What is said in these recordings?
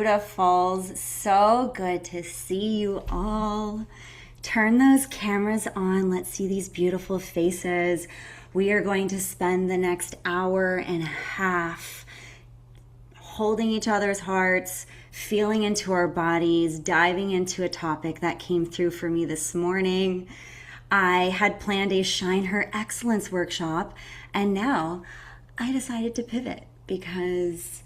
beautifuls. So good to see you all. Turn those cameras on. Let's see these beautiful faces. We are going to spend the next hour and a half holding each other's hearts, feeling into our bodies, diving into a topic that came through for me this morning. I had planned a Shine Her Excellence workshop, and now I decided to pivot because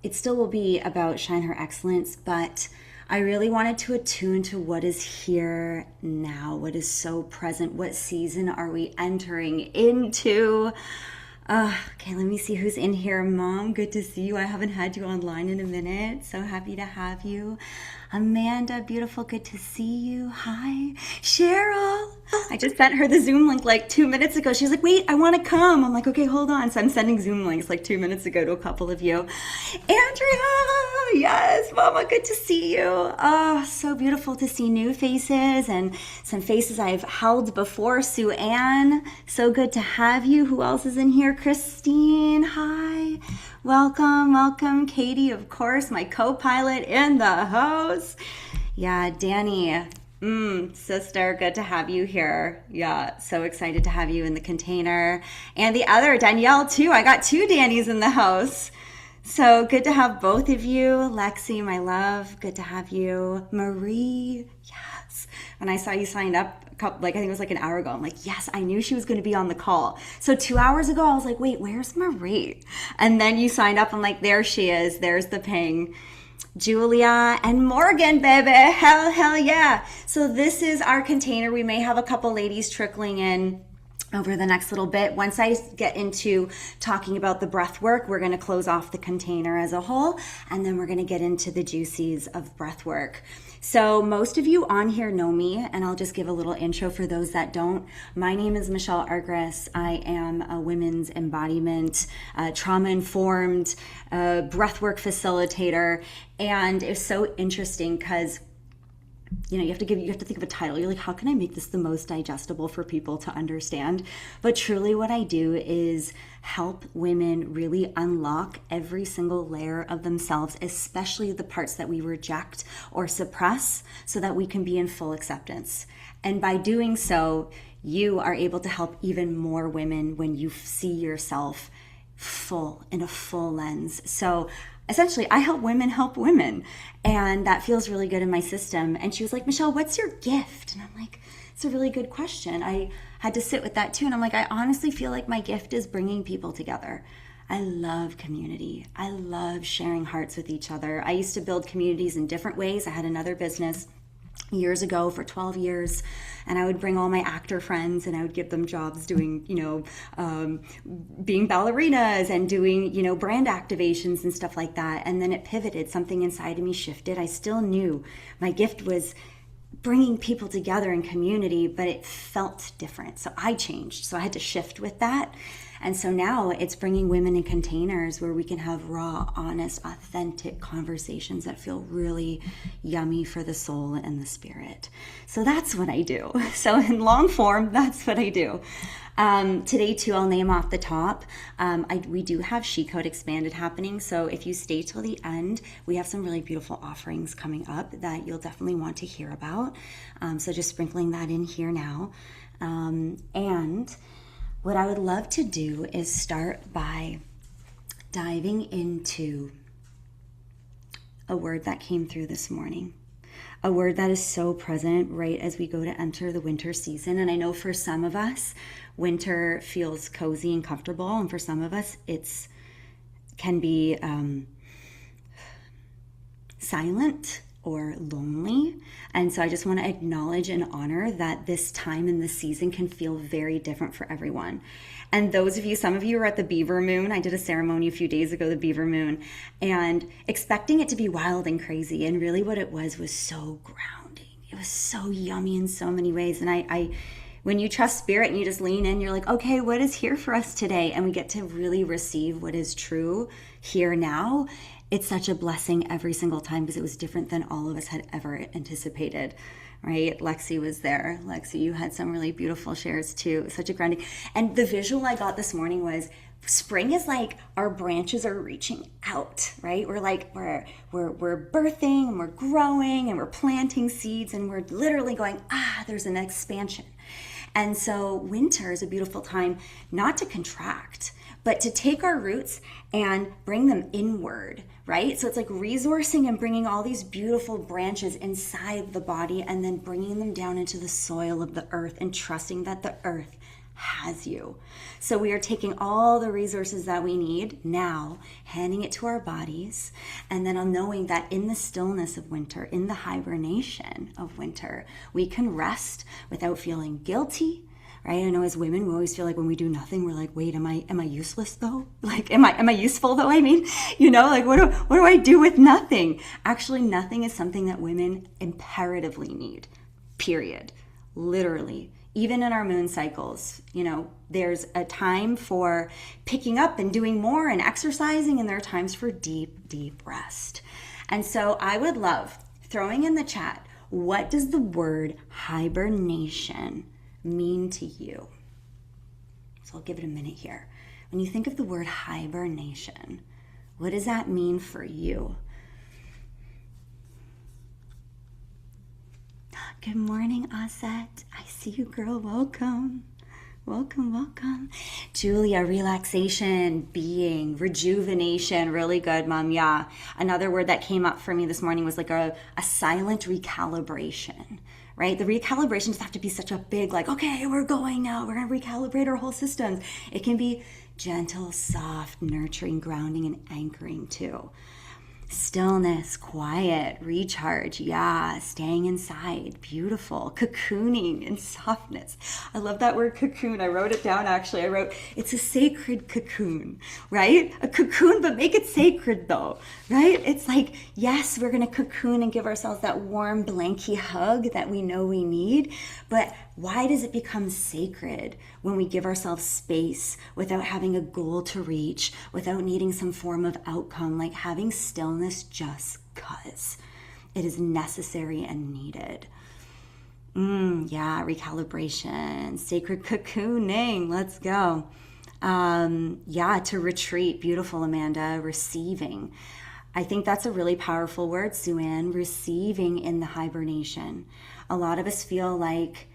it still will be about Shine Her Excellence, but I really wanted to attune to what is here now, what is so present, what season are we entering into? Okay, let me see who's in here. Mom, good to see you. I haven't had you online in a minute. So happy to have you. Amanda, beautiful, good to see you. Hi. Cheryl. I just sent her the Zoom link like 2 minutes ago. She's like, wait, I want to come. I'm like, okay, hold on. So I'm sending Zoom links like 2 minutes ago to a couple of you. Andrea, yes, Mama, good to see you. Oh, so beautiful to see new faces and some faces I've held before. Sue Ann, so good to have you. Who else is in here? Christine, hi. Welcome, welcome. Katie, of course, my co-pilot in the house. Yeah, Danny, sister, good to have you here. Yeah, so excited to have you in the container. And the other, Danielle, too. I got two Dannys in the house. So good to have both of you. Lexi, my love, good to have you. Marie, yes. When I saw you signed up, I think it was like an hour ago, I'm like, yes, I knew she was going to be on the call. So 2 hours ago, I was like, wait, where's Marie? And then you signed up. I'm like, there she is. There's the ping. Julia and Morgan, baby. Hell yeah. So this is our container. We may have a couple ladies trickling in over the next little bit. Once I get into talking about the breath work, we're going to close off the container as a whole, and then we're going to get into the juicies of breath work. So most of you on here know me, and I'll just give a little intro for those that don't. My name is Michelle Argris. I am a women's embodiment, trauma-informed breathwork facilitator, and it's so interesting because you have to think of a title. You're like, how can I make this the most digestible for people to understand? But truly what I do is help women really unlock every single layer of themselves, especially the parts that we reject or suppress, so that we can be in full acceptance. And by doing so, you are able to help even more women when you see yourself in a full lens. So essentially, I help women, and that feels really good in my system. And she was like, Michelle, what's your gift? And I'm like, it's a really good question. I had to sit with that too. And I'm like, I honestly feel like my gift is bringing people together. I love community. I love sharing hearts with each other. I used to build communities in different ways. I had another business years ago for 12 years, and I would bring all my actor friends and I would give them jobs doing, being ballerinas and doing, brand activations and stuff like that. And then it pivoted. Something inside of me shifted. I still knew my gift was bringing people together in community, but it felt different. So I changed. So I had to shift with that. And so now it's bringing women in containers where we can have raw, honest, authentic conversations that feel really yummy for the soul and the spirit. So that's what I do. So in long form, that's what I do. Today too, I'll name off the top. We do have SHECODE Expanded happening. So if you stay till the end, we have some really beautiful offerings coming up that you'll definitely want to hear about. So just sprinkling that in here now. And what I would love to do is start by diving into a word that came through this morning, a word that is so present right as we go to enter the winter season. And I know for some of us, winter feels cozy and comfortable, and for some of us, can be silent or lonely. And so I just want to acknowledge and honor that this time in the season can feel very different for everyone. And some of you are at the Beaver Moon. I did a ceremony a few days ago, the Beaver Moon, and expecting it to be wild and crazy. And really what it was so grounding. It was so yummy in so many ways. And I when you trust spirit and you just lean in, you're like, okay, what is here for us today? And we get to really receive what is true here now. It's such a blessing every single time because it was different than all of us had ever anticipated. right? Lexi was there. Lexi, you had some really beautiful shares too. Such a grounding. And the visual I got this morning was spring is like our branches are reaching out, right? We're like, we're birthing and we're growing and we're planting seeds and we're literally going, there's an expansion. And so winter is a beautiful time not to contract, but to take our roots and bring them inward, right? So it's like resourcing and bringing all these beautiful branches inside the body and then bringing them down into the soil of the earth and trusting that the earth has you. So we are taking all the resources that we need now, handing it to our bodies, and then knowing that in the stillness of winter, in the hibernation of winter, we can rest without feeling guilty, right? I know as women, we always feel like when we do nothing, we're like, wait, am I useless though? Like, am I useful though? I mean, like what do I do with nothing? Actually, nothing is something that women imperatively need, period. Literally. Even in our moon cycles, there's a time for picking up and doing more and exercising, and there are times for deep, deep rest. And so I would love throwing in the chat, what does the word hibernation mean to you? So I'll give it a minute here. When you think of the word hibernation, what does that mean for you? Good morning, Aset. I see you, girl. Welcome. Welcome, welcome. Julia, relaxation, being, rejuvenation. Really good, Mom. Yeah. Another word that came up for me this morning was like a silent recalibration, right? The recalibration doesn't have to be such a big, like, okay, we're going now. We're going to recalibrate our whole systems. It can be gentle, soft, nurturing, grounding, and anchoring too. Stillness, quiet, recharge, staying inside, beautiful, cocooning and softness. I love that word cocoon. I wrote it down actually. I wrote, it's a sacred cocoon, right? A cocoon, but make it sacred though, right? It's like, yes, we're going to cocoon and give ourselves that warm blankie hug that we know we need, but why does it become sacred when we give ourselves space without having a goal to reach, without needing some form of outcome, like having stillness just cause it is necessary and needed? Recalibration, sacred cocooning, let's go. To retreat, beautiful, Amanda, receiving. I think that's a really powerful word, Sue-Ann, receiving in the hibernation. A lot of us feel like,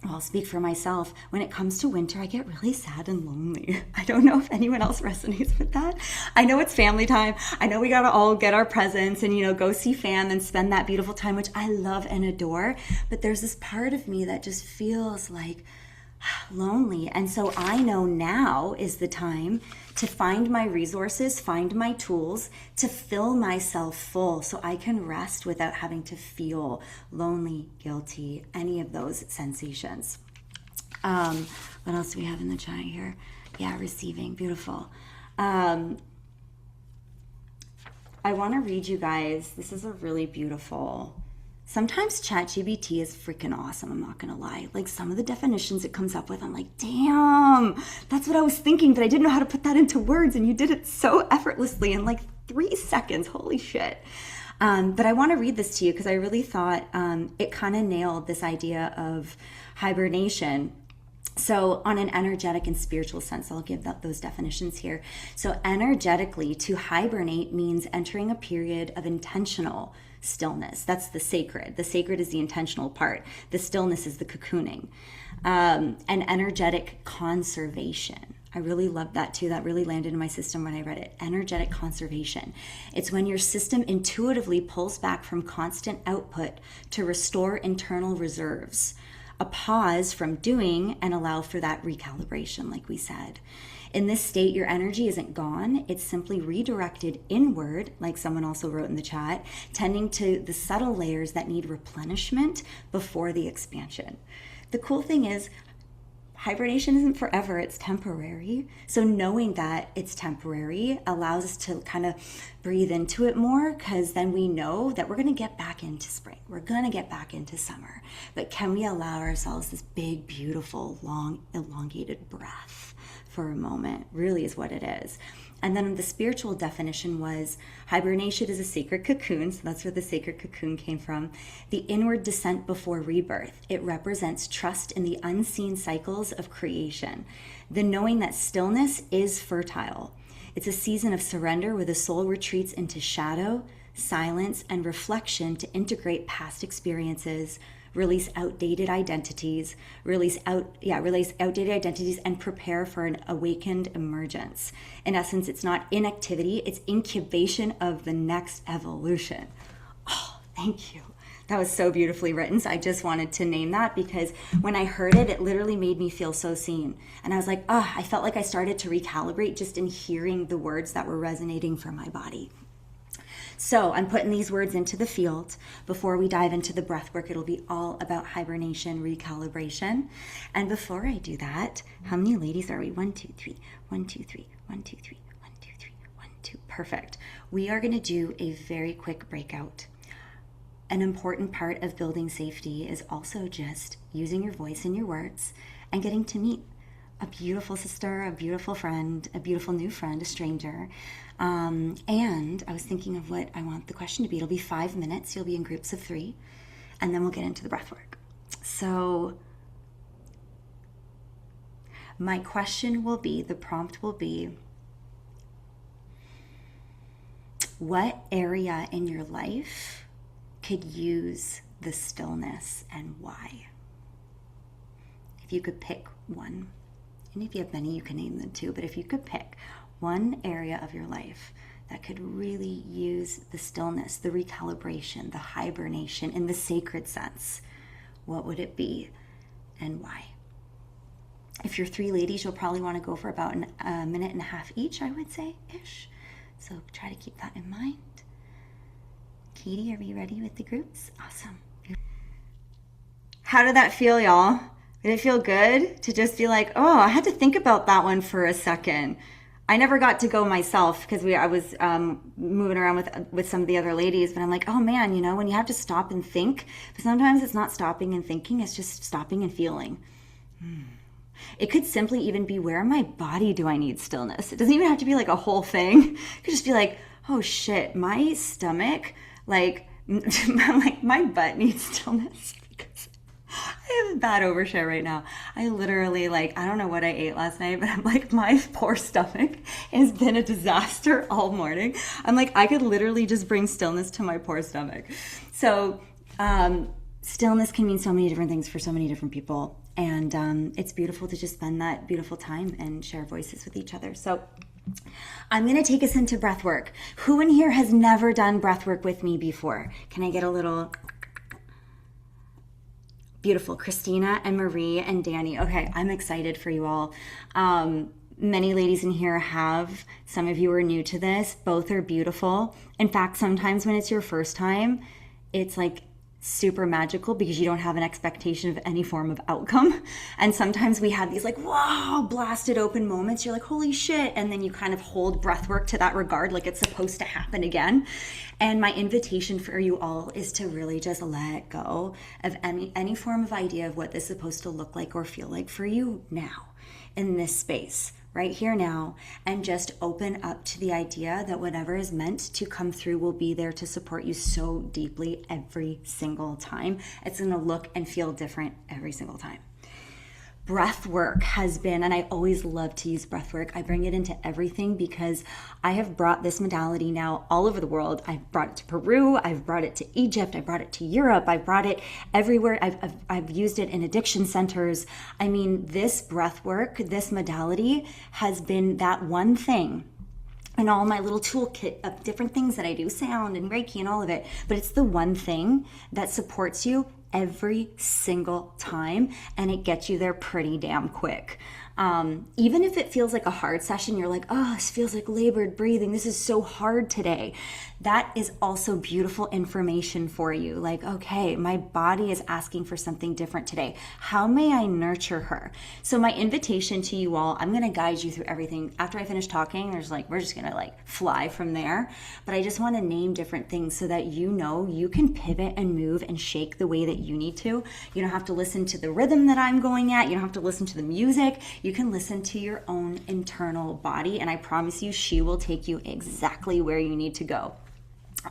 I'll speak for myself. When it comes to winter, I get really sad and lonely. I don't know if anyone else resonates with that. I know it's family time. I know we got to all get our presents and, go see fam and spend that beautiful time, which I love and adore. But there's this part of me that just feels like lonely. And so I know now is the time to find my resources, find my tools to fill myself full so I can rest without having to feel lonely, guilty, any of those sensations. What else do we have in the chat here? Receiving, beautiful. I want to read you guys. This is a really beautiful. Sometimes ChatGPT is freaking awesome, I'm not gonna lie. Like some of the definitions it comes up with, I'm like, damn, that's what I was thinking, but I didn't know how to put that into words, and you did it so effortlessly in like 3 seconds, holy shit. But I wanna read this to you because I really thought it kind of nailed this idea of hibernation. So on an energetic and spiritual sense, I'll give those definitions here. So energetically, to hibernate means entering a period of intentional stillness. That's the sacred. The sacred is the intentional part. The stillness is the cocooning. And energetic conservation. I really love that too. That really landed in my system when I read it. Energetic conservation. It's when your system intuitively pulls back from constant output to restore internal reserves. A pause from doing and allow for that recalibration, like we said. In this state, your energy isn't gone. It's simply redirected inward, like someone also wrote in the chat, tending to the subtle layers that need replenishment before the expansion. The cool thing is, hibernation isn't forever, it's temporary. So knowing that it's temporary allows us to kind of breathe into it more, because then we know that we're going to get back into spring. We're going to get back into summer. But can we allow ourselves this big, beautiful, long, elongated breath for a moment, really is what it is. And then the spiritual definition was hibernation is a sacred cocoon. So that's where the sacred cocoon came from. The inward descent before rebirth. It represents trust in the unseen cycles of creation. The knowing that stillness is fertile. It's a season of surrender where the soul retreats into shadow, silence, and reflection to integrate past experiences, release outdated identities, and prepare for an awakened emergence. In essence, it's not inactivity, it's incubation of the next evolution. Oh, thank you. That was so beautifully written. So I just wanted to name that because when I heard it, it literally made me feel so seen. And I was like, I felt like I started to recalibrate just in hearing the words that were resonating for my body. So I'm putting these words into the field. Before we dive into the breath work, it'll be all about hibernation, recalibration. And before I do that, how many ladies are we? 1, 2, 3, 1, 2, 3, 1, 2, 3, 1, 2, 3, 1, 2. Perfect. We are going to do a very quick breakout. An important part of building safety is also just using your voice and your words and getting to meet a beautiful sister, a beautiful friend, a beautiful new friend, a stranger. And I was thinking of what I want the question to be. It'll be 5 minutes. You'll be in groups of 3, and then we'll get into the breath work. So my question will be, the prompt will be, what area in your life could use the stillness and why? If you could pick one, and if you have many, you can name them too, but if you could pick one area of your life that could really use the stillness, the recalibration, the hibernation in the sacred sense, what would it be and why? If you're 3 ladies, you'll probably want to go for about a minute and a half each, I would say, ish. So try to keep that in mind. Katie, are we ready with the groups? Awesome. How did that feel, y'all? Did it feel good to just be like, oh, I had to think about that one for a second? I never got to go myself because I was moving around with some of the other ladies, but I'm like, oh man, you know, when you have to stop and think, but sometimes it's not stopping and thinking, it's just stopping and feeling. It could simply even be, where in my body do I need stillness? It doesn't even have to be like a whole thing. It could just be like, oh shit, my stomach, like my butt needs stillness. I have a bad overshare right now. I literally, I don't know what I ate last night, but I'm like, my poor stomach has been a disaster all morning. I'm like, I could literally just bring stillness to my poor stomach. So stillness can mean so many different things for so many different people. And it's beautiful to just spend that beautiful time and share voices with each other. So I'm going to take us into breath work. Who in here has never done breath work with me before? Can I get a little... Beautiful. Christina and Marie and Danny. Okay, I'm excited for you all. Many ladies in here have. Some of you are new to this. Both are beautiful. In fact, sometimes when it's your first time, it's like super magical because you don't have an expectation of any form of outcome. And sometimes we have these like, wow, blasted open moments. You're like, holy shit. And then you kind of hold breath work to that regard, like it's supposed to happen again. And my invitation for you all is to really just let go of any form of idea of what this is supposed to look like or feel like for you now in this space, right here now, and just open up to the idea that whatever is meant to come through will be there to support you so deeply every single time. It's going to look and feel different every single time. Breath work has been, and I always love to use breath work. I bring it into everything because I have brought this modality now all over the world. I've brought it to Peru. I've brought it to Egypt. I brought it to Europe. I've brought it everywhere. I've used it in addiction centers. I mean, this breath work, this modality has been that one thing and all my little toolkit of different things that I do, sound and Reiki and all of it. But it's the one thing that supports you every single time, and it gets you there pretty damn quick. Even if it feels like a hard session, you're like, oh, this feels like labored breathing. This is so hard today. That is also beautiful information for you. Like, okay, my body is asking for something different today. How may I nurture her? So my invitation to you all, I'm going to guide you through everything. After I finish talking, we're just going to fly from there. But I just want to name different things so that you know you can pivot and move and shake the way that that you need to. You don't have to listen to the rhythm that I'm going at. You don't have to listen to the music. You can listen to your own internal body, and I promise you, she will take you exactly where you need to go.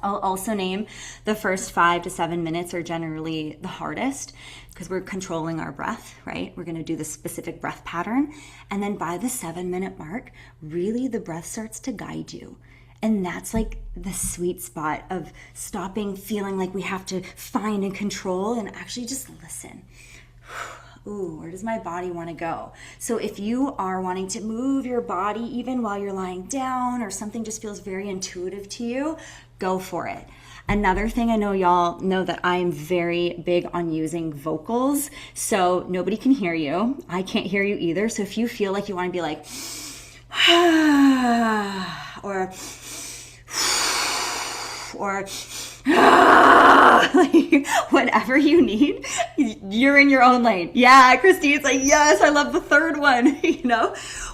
I'll also name the first 5 to 7 minutes are generally the hardest because we're controlling our breath, right? We're going to do the specific breath pattern. And then by the 7-minute mark, really the breath starts to guide you. And that's like the sweet spot of stopping feeling like we have to find and control and actually just listen. Ooh, where does my body want to go? So if you are wanting to move your body even while you're lying down or something just feels very intuitive to you, go for it. Another thing, I know y'all know that I'm very big on using vocals, so nobody can hear you. I can't hear you either. So if you feel like you want to be like, or like, whatever you need, you're in your own lane. Yeah, Christine's like, yes, I love the third one.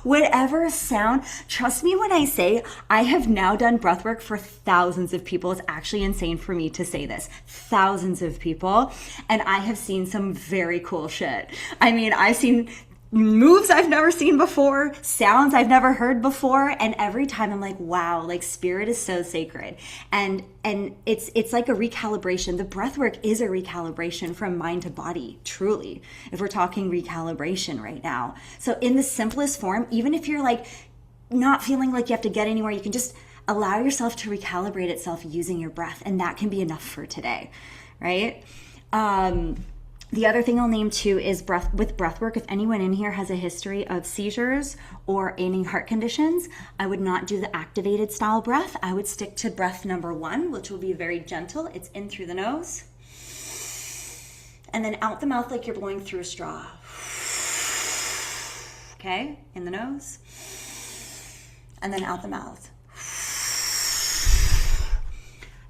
Whatever sound, trust me when I say I have now done breathwork for thousands of people. It's actually insane for me to say this. Thousands of people. And I have seen some very cool shit. I mean, I've seen moves I've never seen before, sounds I've never heard before, and every time I'm like, wow, like spirit is so sacred. And it's like a recalibration. The breath work is a recalibration from mind to body, truly, if we're talking recalibration right now. So in the simplest form, even if you're like not feeling like you have to get anywhere, you can just allow yourself to recalibrate itself using your breath, and that can be enough for today, right? The other thing I'll name too is with breathwork. If anyone in here has a history of seizures or any heart conditions, I would not do the activated style breath. I would stick to breath number 1, which will be very gentle. It's in through the nose and then out the mouth like you're blowing through a straw. Okay, in the nose and then out the mouth.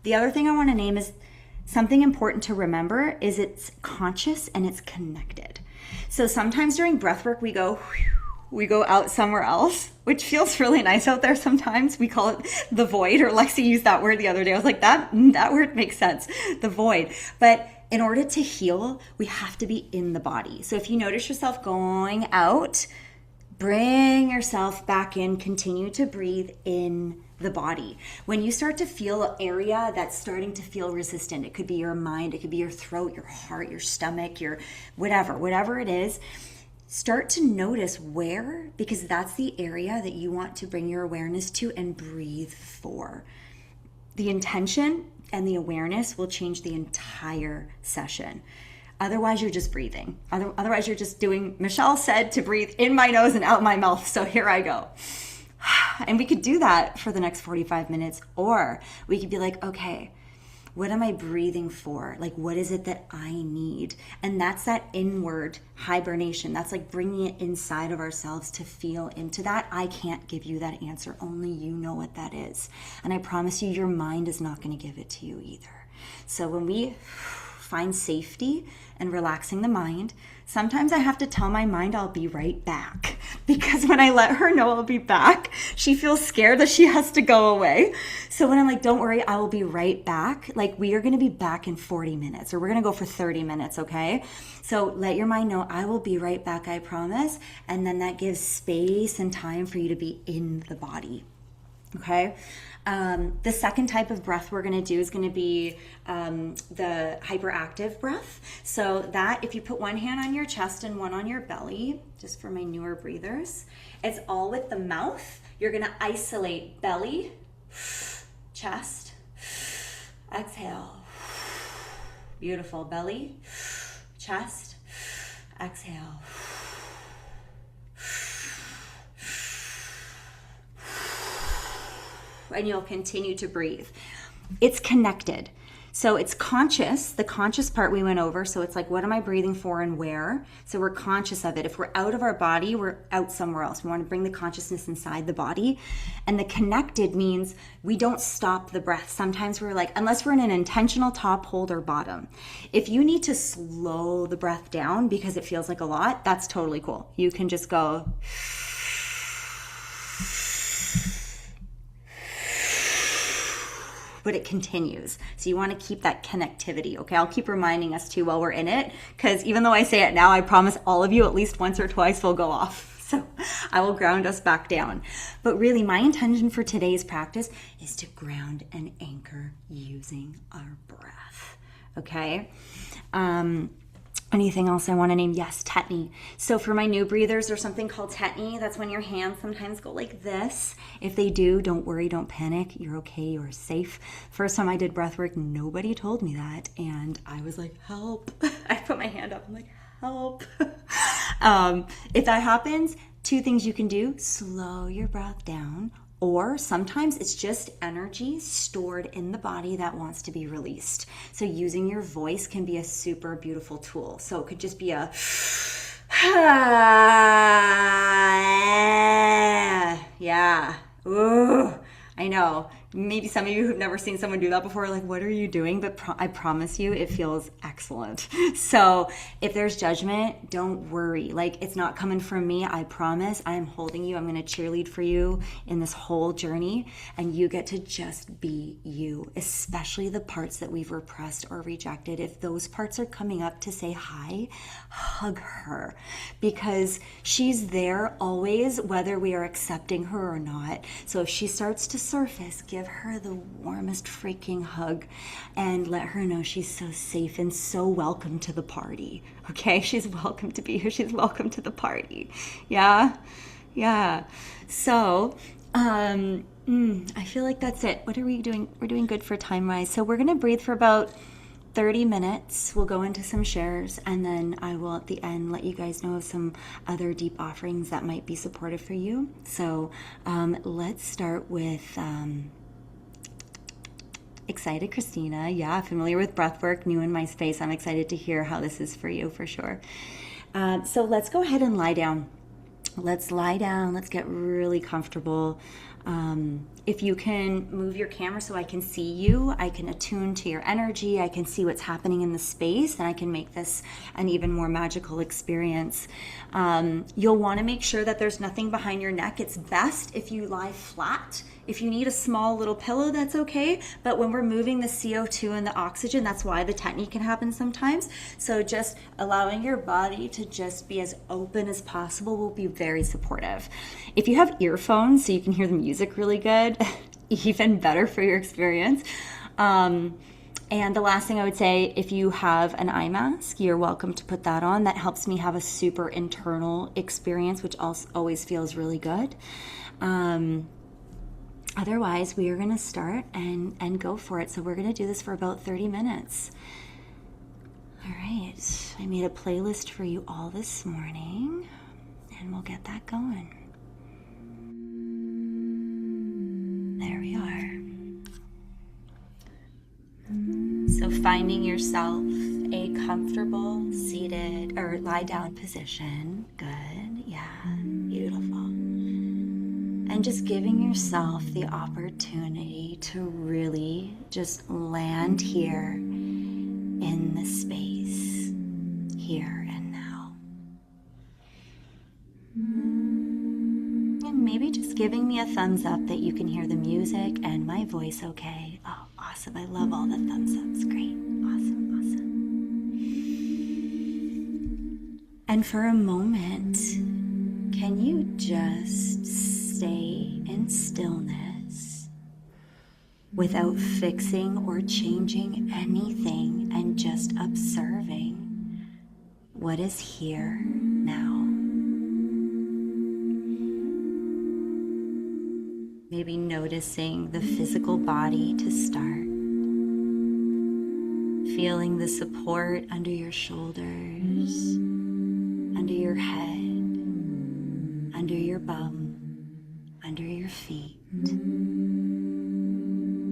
The other thing I want to name is something important to remember is it's conscious and it's connected. So sometimes during breath work, we go out somewhere else, which feels really nice out there sometimes. We call it the void, or Lexi used that word the other day. I was like, that word makes sense, the void. But in order to heal, we have to be in the body. So if you notice yourself going out, bring yourself back in, continue to breathe in the body. When you start to feel an area that's starting to feel resistant, it could be your mind, it could be your throat, your heart, your stomach, your whatever it is, start to notice where, because that's the area that you want to bring your awareness to and breathe for. The intention and the awareness will change the entire session. Otherwise, you're just breathing. Otherwise, you're just doing, Michelle said to breathe in my nose and out my mouth. So here I go. And we could do that for the next 45 minutes, or we could be like, okay, what am I breathing for? Like, what is it that I need? And that's that inward hibernation. That's like bringing it inside of ourselves to feel into that. I can't give you that answer. Only you know what that is. And I promise you, your mind is not going to give it to you either. So when we find safety and relaxing the mind, sometimes I have to tell my mind I'll be right back, because when I let her know I'll be back, she feels scared that she has to go away. So when I'm like, don't worry, I will be right back, like we are going to be back in 40 minutes, or we're going to go for 30 minutes, okay? So let your mind know I will be right back, I promise. And then that gives space and time for you to be in the body. Okay. The second type of breath we're going to do is going to be the hyperactive breath. So that, if you put one hand on your chest and one on your belly, just for my newer breathers, it's all with the mouth. You're going to isolate belly, chest, exhale. Beautiful. Belly, chest, exhale. And you'll continue to breathe. It's connected. So it's conscious. The conscious part we went over. So it's like, what am I breathing for and where? So we're conscious of it. If we're out of our body, we're out somewhere else. We want to bring the consciousness inside the body. And the connected means we don't stop the breath. Sometimes we're like, unless we're in an intentional top, hold, or bottom. If you need to slow the breath down because it feels like a lot, that's totally cool. You can just go but it continues. So you want to keep that connectivity, okay? I'll keep reminding us too while we're in it, because even though I say it now, I promise all of you at least once or twice will go off. So I will ground us back down. But really, my intention for today's practice is to ground and anchor using our breath, okay? Anything else I want to name? Yes, tetany. So for my new breathers, there's something called tetany. That's when your hands sometimes go like this. If they do, don't worry, don't panic. You're okay, you're safe. First time I did breath work, nobody told me that. And I was like, help. I put my hand up, I'm like, help. If that happens, two things you can do: slow your breath down, or sometimes it's just energy stored in the body that wants to be released. So using your voice can be a super beautiful tool. So it could just be a yeah. Ooh, I know. Maybe some of you who've never seen someone do that before are like, what are you doing? But I promise you, it feels excellent. So if there's judgment, don't worry. Like, it's not coming from me. I promise. I am holding you. I'm going to cheerlead for you in this whole journey. And you get to just be you, especially the parts that we've repressed or rejected. If those parts are coming up to say hi, hug her, because she's there always, whether we are accepting her or not. So if she starts to surface, give her the warmest freaking hug and let her know she's so safe and so welcome to the party. Okay, she's welcome to be here. She's welcome to the party. Yeah. So I feel like that's it. What are we doing? We're doing good for time-wise. So we're gonna breathe for about 30 minutes. We'll go into some shares, and then I will at the end let you guys know of some other deep offerings that might be supportive for you. So let's start with excited Christina. Yeah, familiar with breathwork, new in my space. I'm excited to hear how this is for you for sure. So let's go ahead and lie down. Let's lie down. Let's get really comfortable. If you can move your camera so I can see you, I can attune to your energy, I can see what's happening in the space, and I can make this an even more magical experience. You'll want to make sure that there's nothing behind your neck. It's best if you lie flat. If you need a small little pillow, that's okay. But when we're moving the CO2 and the oxygen, that's why the tetany can happen sometimes. So just allowing your body to just be as open as possible will be very supportive. If you have earphones so you can hear the music really good, even better for your experience. And the last thing I would say, if you have an eye mask, you're welcome to put that on. That helps me have a super internal experience, which also always feels really good. Otherwise, we are going to start and go for it. So we're going to do this for about 30 minutes. All right. I made a playlist for you all this morning, and we'll get that going. There we are. So finding yourself a comfortable seated or lie down position. Good. Yeah. Beautiful. And just giving yourself the opportunity to really just land here in the space, here and now. And maybe just giving me a thumbs up that you can hear the music and my voice okay. Oh, awesome. I love all the thumbs ups. Great. Awesome. And for a moment, can you just stay in stillness without fixing or changing anything and just observing what is here now? Maybe noticing the physical body to start. Feeling the support under your shoulders, under your head, under your bum, under your feet.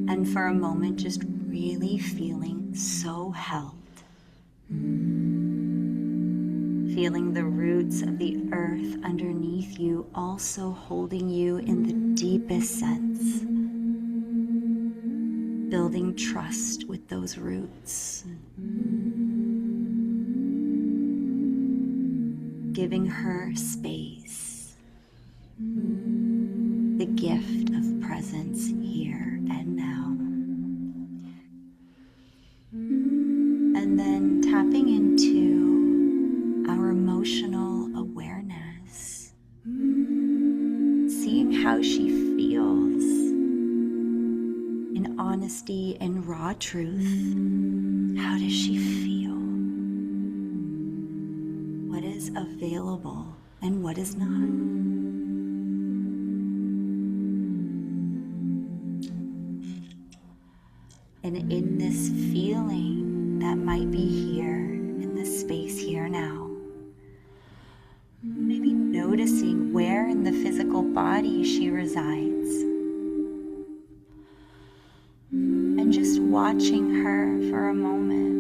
And for a moment, just really feeling so held. Feeling the roots of the earth underneath you also holding you in the deepest sense. Building trust with those roots. Giving her space. The gift of presence here and now. how she feels in honesty and raw truth. How does she feel? What is available and what is not? And in this feeling that might be here, in this space here now, maybe noticing where in the physical body she resides. And just watching her for a moment.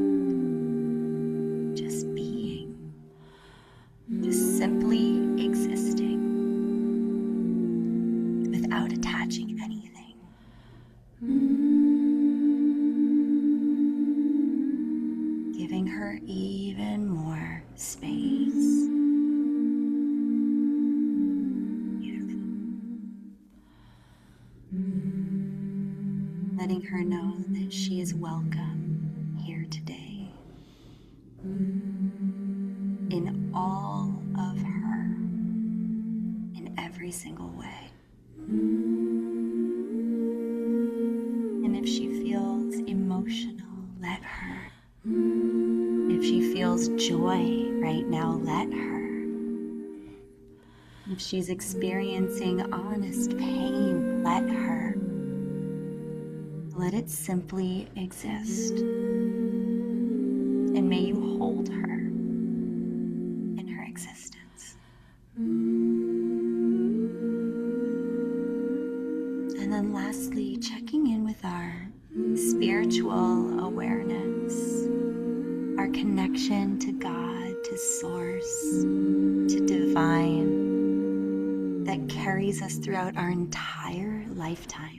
Just being. Just simply existing. Without attaching anything. Giving her even more space. Beautiful. Letting her know that she is welcome here today. In all of her. In every single way. And if she feels emotional, let her. If she feels joy right now, let her. If she's experiencing honest pain, let her. Let it simply exist. And may you hold her in her existence. And then lastly, checking in with our spiritual awareness, our connection to God, to Source, to Divine, that carries us throughout our entire lifetime.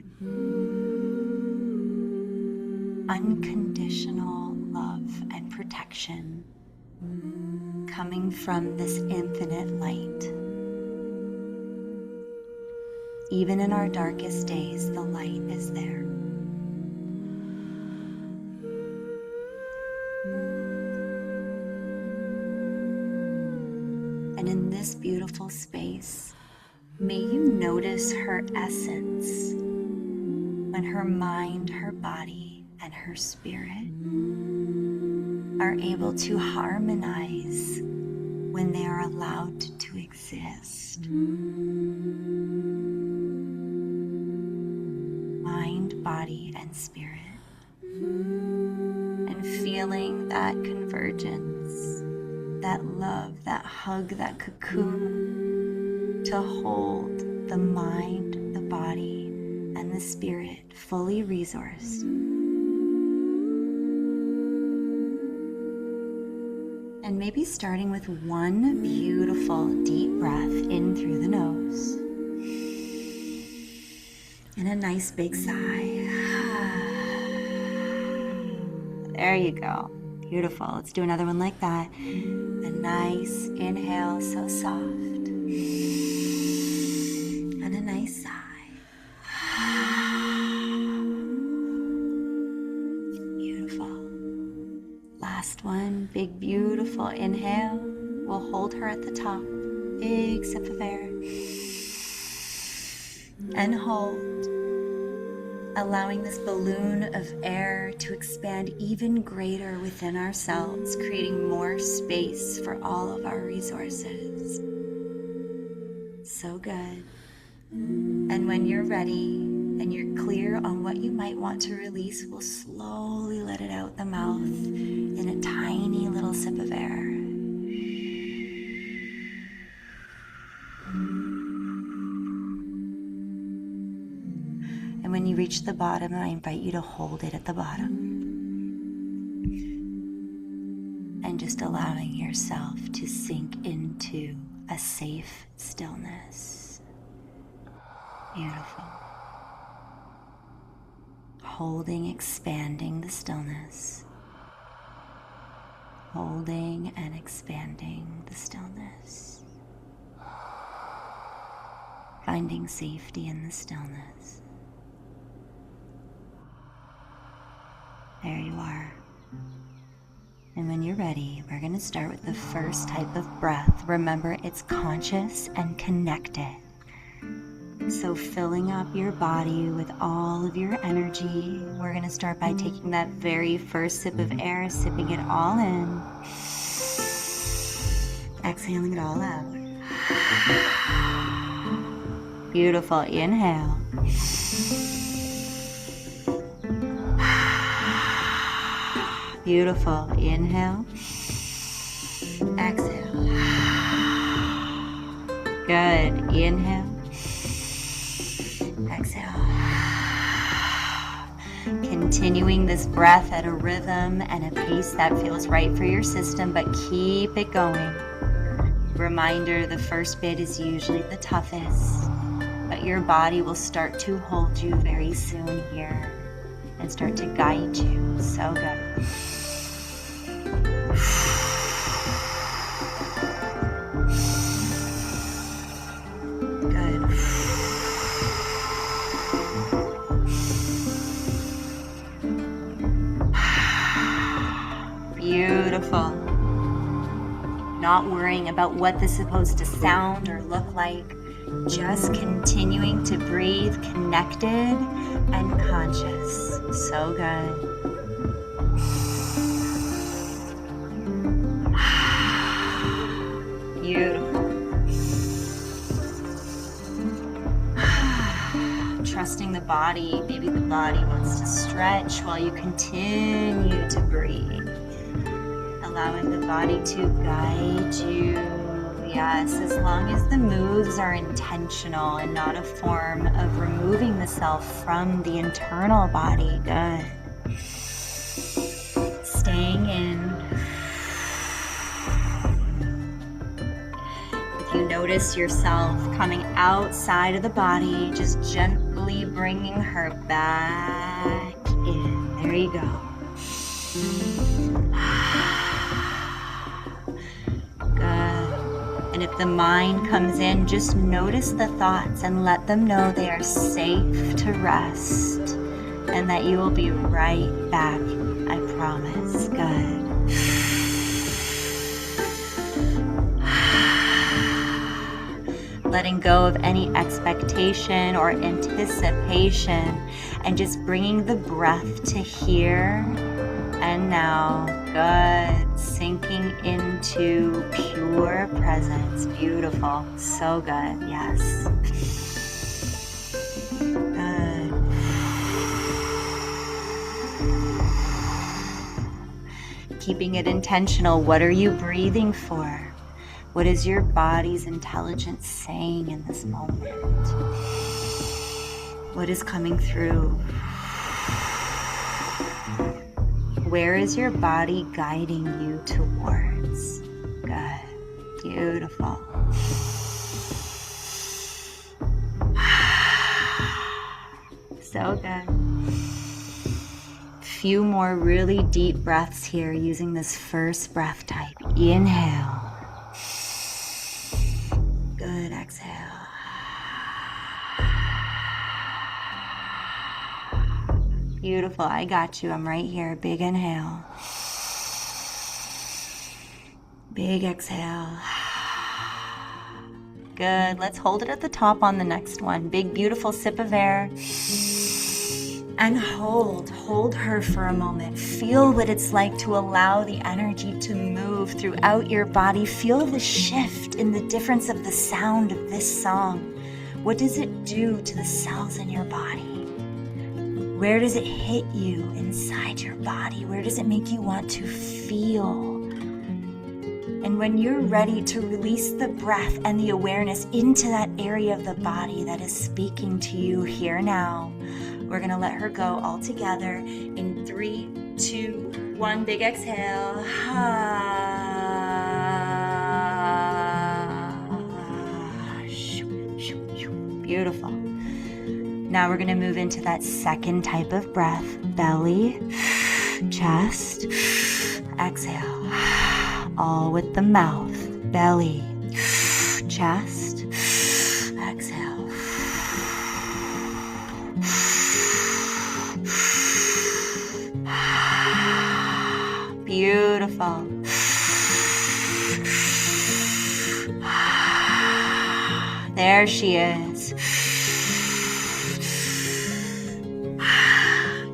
Unconditional love and protection coming from this infinite light. Even in our darkest days, the light is there. And in this beautiful space, may you notice her essence when her mind, her body, and her spirit are able to harmonize when they are allowed to exist. Mind, body, and spirit. And feeling that convergence, that love, that hug, that cocoon to hold the mind, the body, and the spirit fully resourced. And maybe starting with one beautiful deep breath in through the nose. And a nice big sigh. There you go. Beautiful. Let's do another one like that. A nice inhale, so soft. And a nice sigh. Last one, big beautiful inhale. We'll hold her at the top. Big sip of air. And hold. Allowing this balloon of air to expand even greater within ourselves, creating more space for all of our resources. So good. And when you're ready and you're clear on what you might want to release, we'll slowly let it out the mouth in a tiny little sip of air. And when you reach the bottom, I invite you to hold it at the bottom. And just allowing yourself to sink into a safe stillness. Beautiful. Holding, expanding the stillness. Holding and expanding the stillness. Finding safety in the stillness. There you are. And when you're ready, we're going to start with the first type of breath. Remember, it's conscious and connected. So filling up your body with all of your energy. We're going to start by taking that very first sip of air, sipping it all in. Exhaling it all out. Beautiful. Inhale. Beautiful. Inhale. Exhale. Good. Inhale. Exhale. Continuing this breath at a rhythm and a pace that feels right for your system, but keep it going. Reminder, the first bit is usually the toughest, but your body will start to hold you very soon here and start to guide you. So good. Good. Beautiful. Not worrying about what this is supposed to sound or look like. Just continuing to breathe connected and conscious. So good. Beautiful. Trusting the body. Maybe the body wants to stretch while you continue to breathe. Allowing the body to guide you. Yes, as long as the moves are intentional and not a form of removing the self from the internal body. Good. Staying in. If you notice yourself coming outside of the body, just gently bringing her back in. There you go. And if the mind comes in, just notice the thoughts and let them know they are safe to rest and that you will be right back, I promise. Good. Letting go of any expectation or anticipation and just bringing the breath to here and now. Good. Sinking into pure presence. Beautiful. So good. Yes. Good. Keeping it intentional. What are you breathing for? What is your body's intelligence saying in this moment? What is coming through? Where is your body guiding you towards? Good. Beautiful. So good. Few more really deep breaths here using this first breath type. Inhale. Good. Exhale. Beautiful. I got you. I'm right here. Big inhale. Big exhale. Good. Let's hold it at the top on the next one. Big, beautiful sip of air. And hold. Hold her for a moment. Feel what it's like to allow the energy to move throughout your body. Feel the shift in the difference of the sound of this song. What does it do to the cells in your body? Where does it hit you inside your body? Where does it make you want to feel? And when you're ready to release the breath and the awareness into that area of the body that is speaking to you here now, we're going to let her go all together in 3, 2, 1. Big exhale. Beautiful. Now we're going to move into that second type of breath. Belly, chest, exhale. All with the mouth. Belly, chest, exhale. Beautiful. There she is.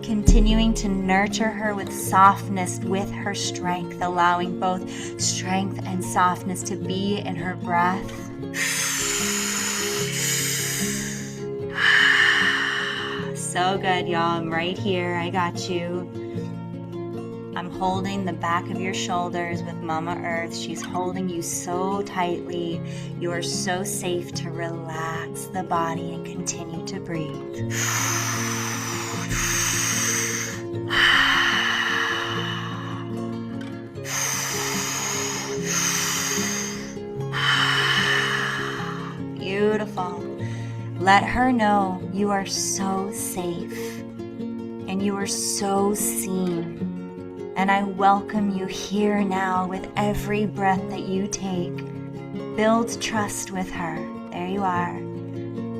continuing to nurture her with softness with her strength, allowing both strength and softness to be in her breath. So good, y'all. I'm right here. I got you. I'm holding the back of your shoulders with Mama Earth. She's holding you so tightly. You are so safe to relax the body and continue to breathe. Beautiful. Let her know you are so safe and you are so seen. And I welcome you here now with every breath that you take. Build trust with her. There you are.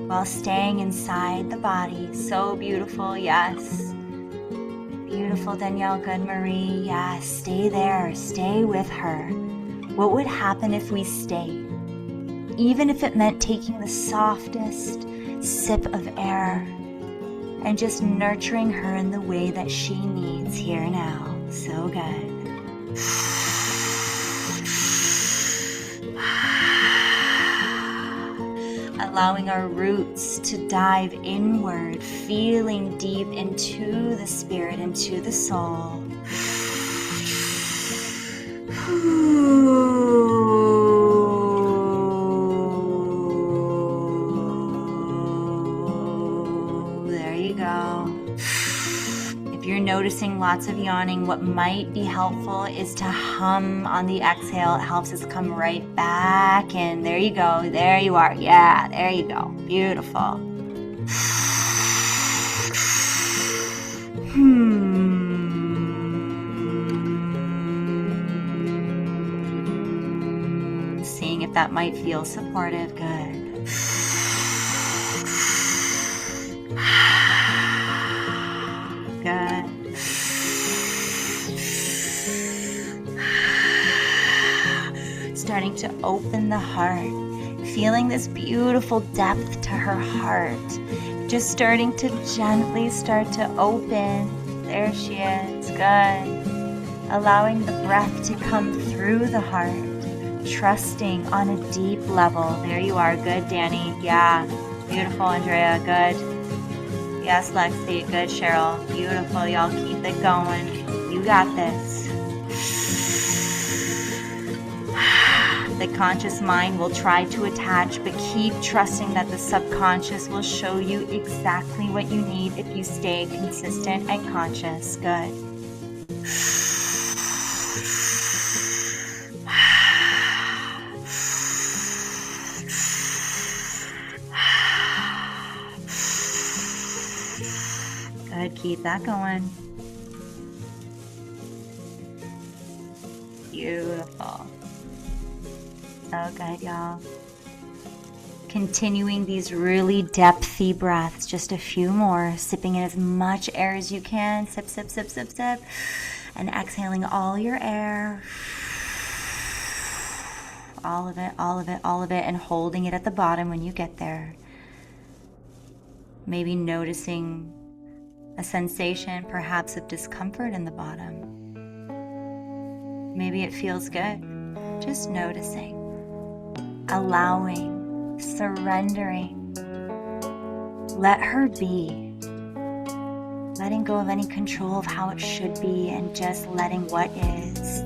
While staying inside the body. So beautiful, yes. Beautiful, Danielle Good-Marie. Yes, stay there. Stay with her. What would happen if we stayed? Even if it meant taking the softest sip of air and just nurturing her in the way that she needs here now. So good. Allowing our roots to dive inward, feeling deep into the spirit, into the soul. There you go. If you're noticing lots of yawning, what might be helpful is to hum on the exhale. It helps us come right back in. There you go. There you are. Yeah, there you go. Beautiful. Seeing if that might feel supportive. Good. Good. Starting to open the heart, feeling this beautiful depth to her heart. Just starting to gently start to open. There she is. Good. Allowing the breath to come through the heart, trusting on a deep level. There you are. Good, Danny. Yeah. Beautiful, Andrea. Good. Yes, Lexi. Good, Cheryl. Beautiful. Y'all keep it going. You got this. The conscious mind will try to attach, but keep trusting that the subconscious will show you exactly what you need if you stay consistent and conscious. Good. Good, keep that going. Beautiful. So good, y'all. Continuing these really depthy breaths, just a few more, sipping in as much air as you can. Sip, sip, sip, sip, sip. And exhaling all your air. All of it, all of it, all of it, and holding it at the bottom when you get there. Maybe noticing a sensation, perhaps of discomfort in the bottom. Maybe it feels good. Just noticing. Allowing, surrendering. Let her be. Letting go of any control of how it should be and just letting what is.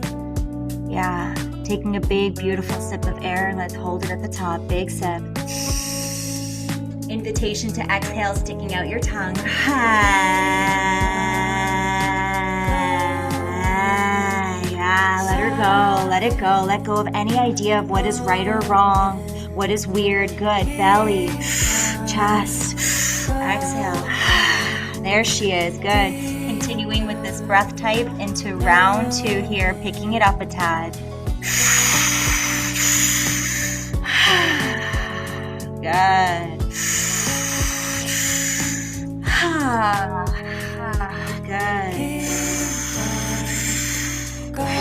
Yeah, taking a big, beautiful sip of air and let's hold it at the top. Big sip. Invitation to exhale, sticking out your tongue. Yeah, let her go. Let it go. Let go of any idea of what is right or wrong, what is weird. Good. Belly, chest. Exhale. There she is. Good. Continuing with this breath type into round 2 here, picking it up a tad. Good. Good.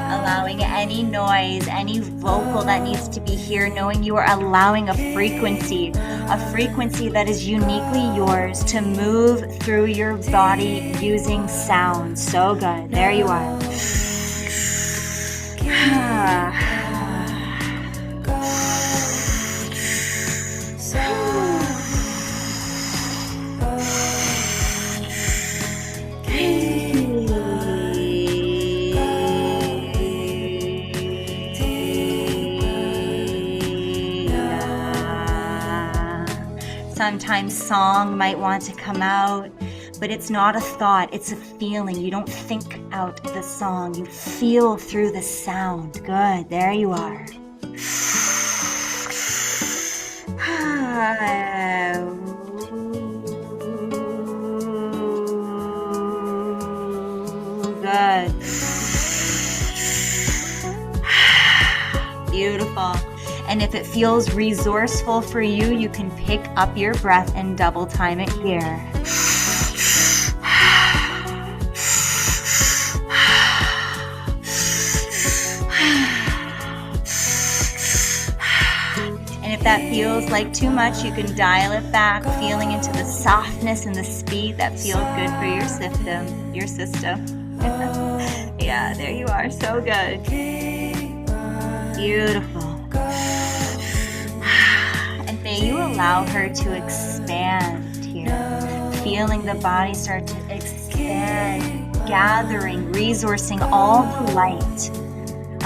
Allowing any noise, any vocal that needs to be here, knowing you are allowing a frequency a frequency that is uniquely yours to move through your body using sound. So good. There you are. Sometimes song might want to come out, but it's not a thought, it's a feeling. You don't think out the song, you feel through the sound. Good, there you are. Good. Beautiful. And if it feels resourceful for you, you can pick up your breath and double time it here. And if that feels like too much, you can dial it back, feeling into the softness and the speed that feels good for your system. Yeah, there you are. So good. Beautiful. And may you allow her to expand here, feeling the body start to expand, gathering, resourcing all the light,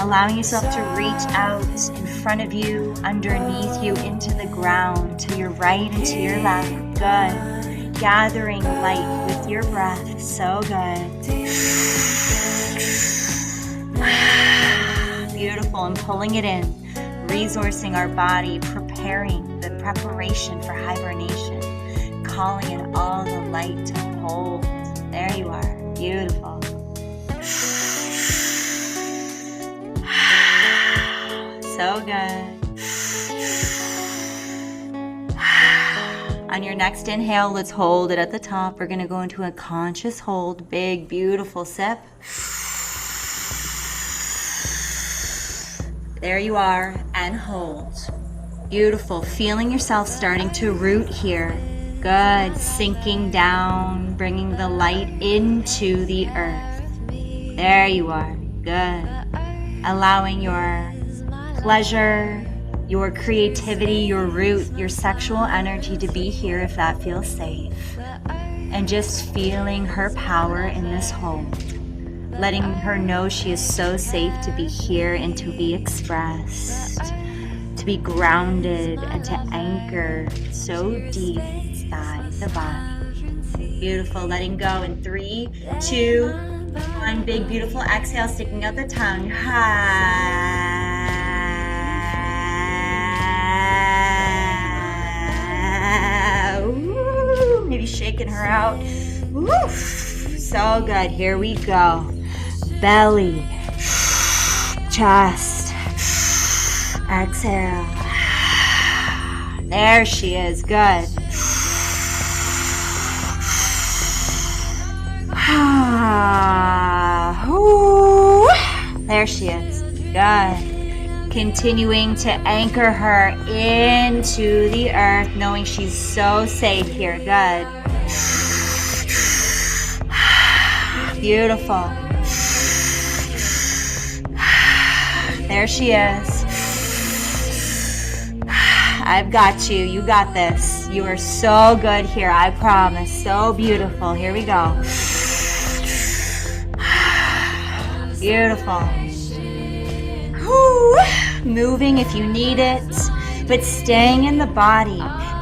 allowing yourself to reach out in front of you, underneath you, into the ground, to your right and to your left. Good. Gathering light with your breath. So good. Beautiful. And pulling it in, resourcing our body, preparing the preparation for hibernation, calling in all the light to hold. There you are. Beautiful. So good. On your next inhale, let's hold it at the top. We're going to go into a conscious hold. Big, beautiful sip. There you are, and hold. Beautiful. Feeling yourself starting to root here. Good. Sinking down, bringing the light into the earth. There you are. Good. Allowing your pleasure, your creativity, your root, your sexual energy to be here if that feels safe. And just feeling her power in this hold. Letting her know she is so safe to be here and to be expressed, to be grounded and to anchor so deep inside the body. Beautiful. Letting go in 3, 2, 1. Big, beautiful exhale, sticking out the tongue. Ooh, maybe shaking her out. Woo. So good. Here we go. Belly, chest, exhale. There she is. Good. There she is. Good. Continuing to anchor her into the earth, knowing she's so safe here. Good. Beautiful. There she is. I've got you. You got this. You are so good here. I promise. So beautiful. Here we go. Beautiful. Whew. Moving if you need it, but staying in the body,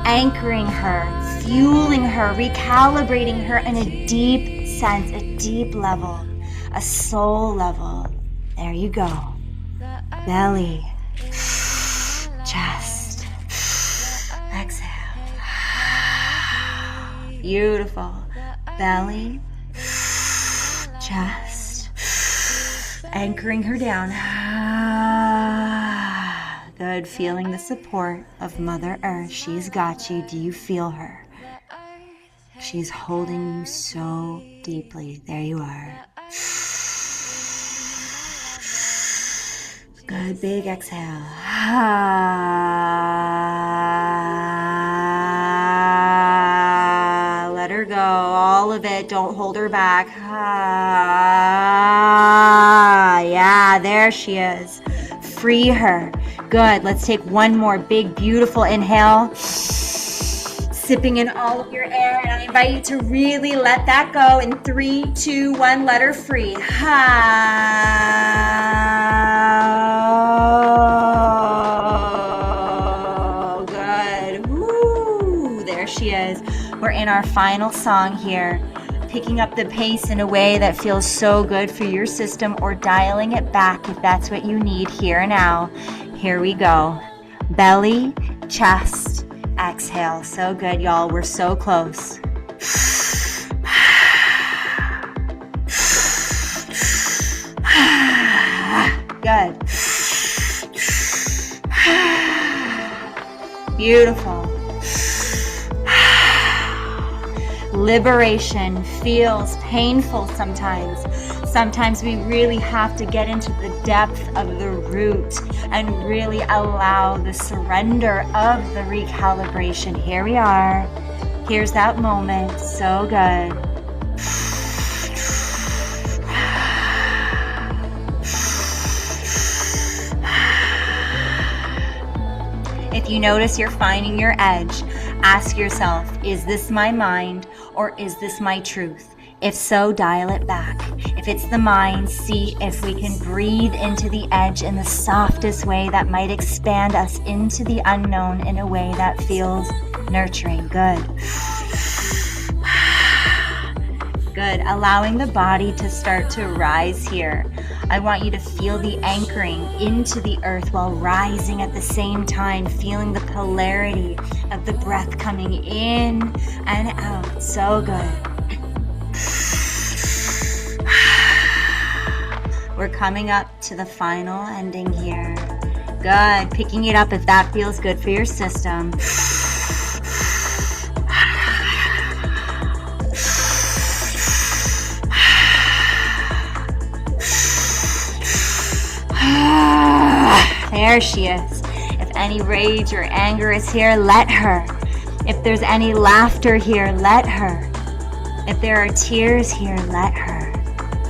anchoring her, fueling her, recalibrating her in a deep sense, a deep level, a soul level. There you go. Belly, chest, exhale. Beautiful. Belly, chest, anchoring her down. Good. Feeling the support of Mother Earth. She's got you. Do you feel her? She's holding you so deeply. There you are. Good. Big exhale. of it. Don't hold her back. Ah, yeah, there she is. Free her. Good. Let's take one more big, beautiful inhale. Sipping in all of your air, and I invite you to really let that go in 3, 2, 1. Let her free. Oh, good. Woo, there she is. We're in our final song here, picking up the pace in a way that feels so good for your system, or dialing it back if that's what you need here now. Here we go. Belly, chest, exhale. So good, y'all. We're so close. Good. Beautiful. Liberation feels painful sometimes. Sometimes we really have to get into the depth of the root and really allow the surrender of the recalibration. Here we are. Here's that moment. So good. If you notice you're finding your edge, ask yourself, is this my mind or is this my truth? If so, dial it back. If it's the mind, see if we can breathe into the edge in the softest way that might expand us into the unknown in a way that feels nurturing. Good. Good. Allowing the body to start to rise here. I want you to feel the anchoring into the earth while rising at the same time, feeling the polarity of the breath coming in and out. So good. We're coming up to the final ending here. Good. Picking it up if that feels good for your system. There she is. If any rage or anger is here, let her. If there's any laughter here, let her. If there are tears here, let her.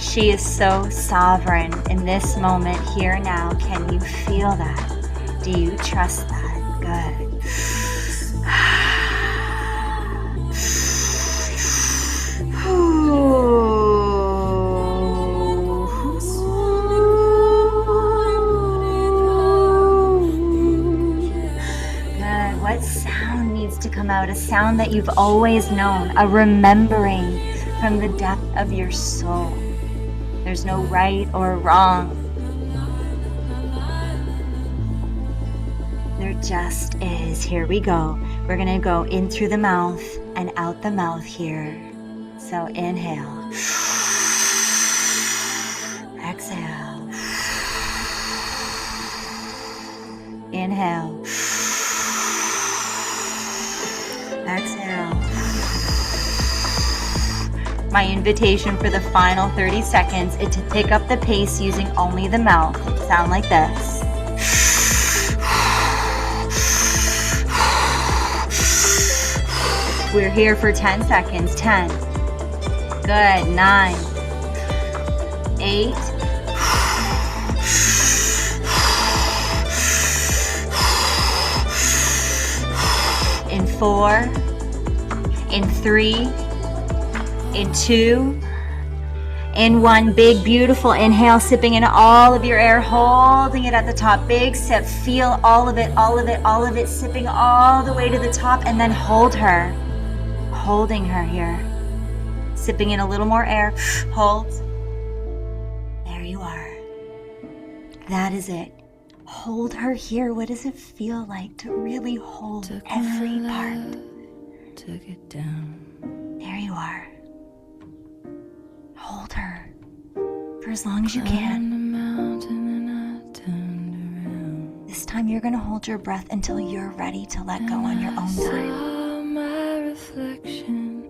She is so sovereign in this moment here now. Can you feel that? Do you trust that? Good. Good. What sound needs to come out? A sound that you've always known, a remembering from the depth of your soul. There's no right or wrong. There just is. Here we go. We're going to go in through the mouth and out the mouth here. So inhale. Exhale. Inhale. Exhale. My invitation for the final 30 seconds is to pick up the pace using only the mouth. Sound like this. We're here for 10 seconds. 10. Good. 9. 8. 4. 3. 2. 1. Big, beautiful inhale, sipping in all of your air, holding it at the top. Big sip. Feel all of it, all of it, all of it, sipping all the way to the top, and then hold her. Holding her here. Sipping in a little more air. Hold. There you are. That is it. Hold her here. What does it feel like to really hold every part? Took it down. There you are. Hold her for as long as you can. This time you're going to hold your breath until you're ready to let go on your own time. Saw my reflection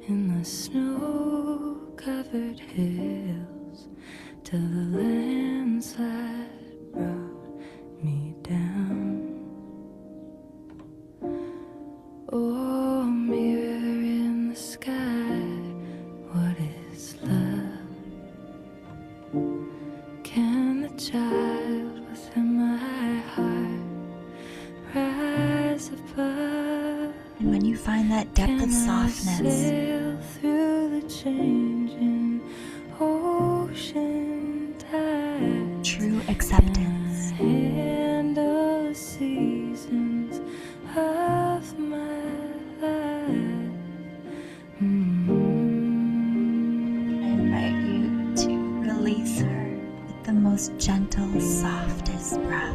in the snow-covered hills till the landslide brought me down. Oh, mirror in the sky, And when you find that depth of softness, sail through the changing ocean tide. true acceptance, Handle the seasons of my life. I invite you to release her with the most gentle, softest breath.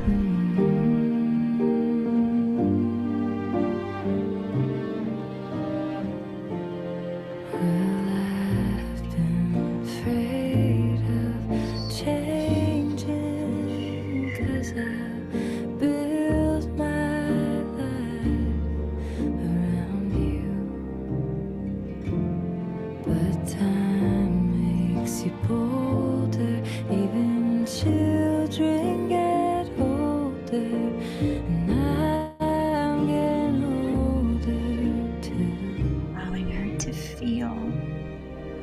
Allowing her to feel,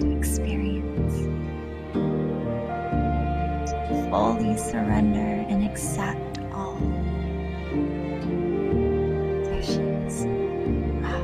to experience, to fully surrender and accept all. There she is. Wow.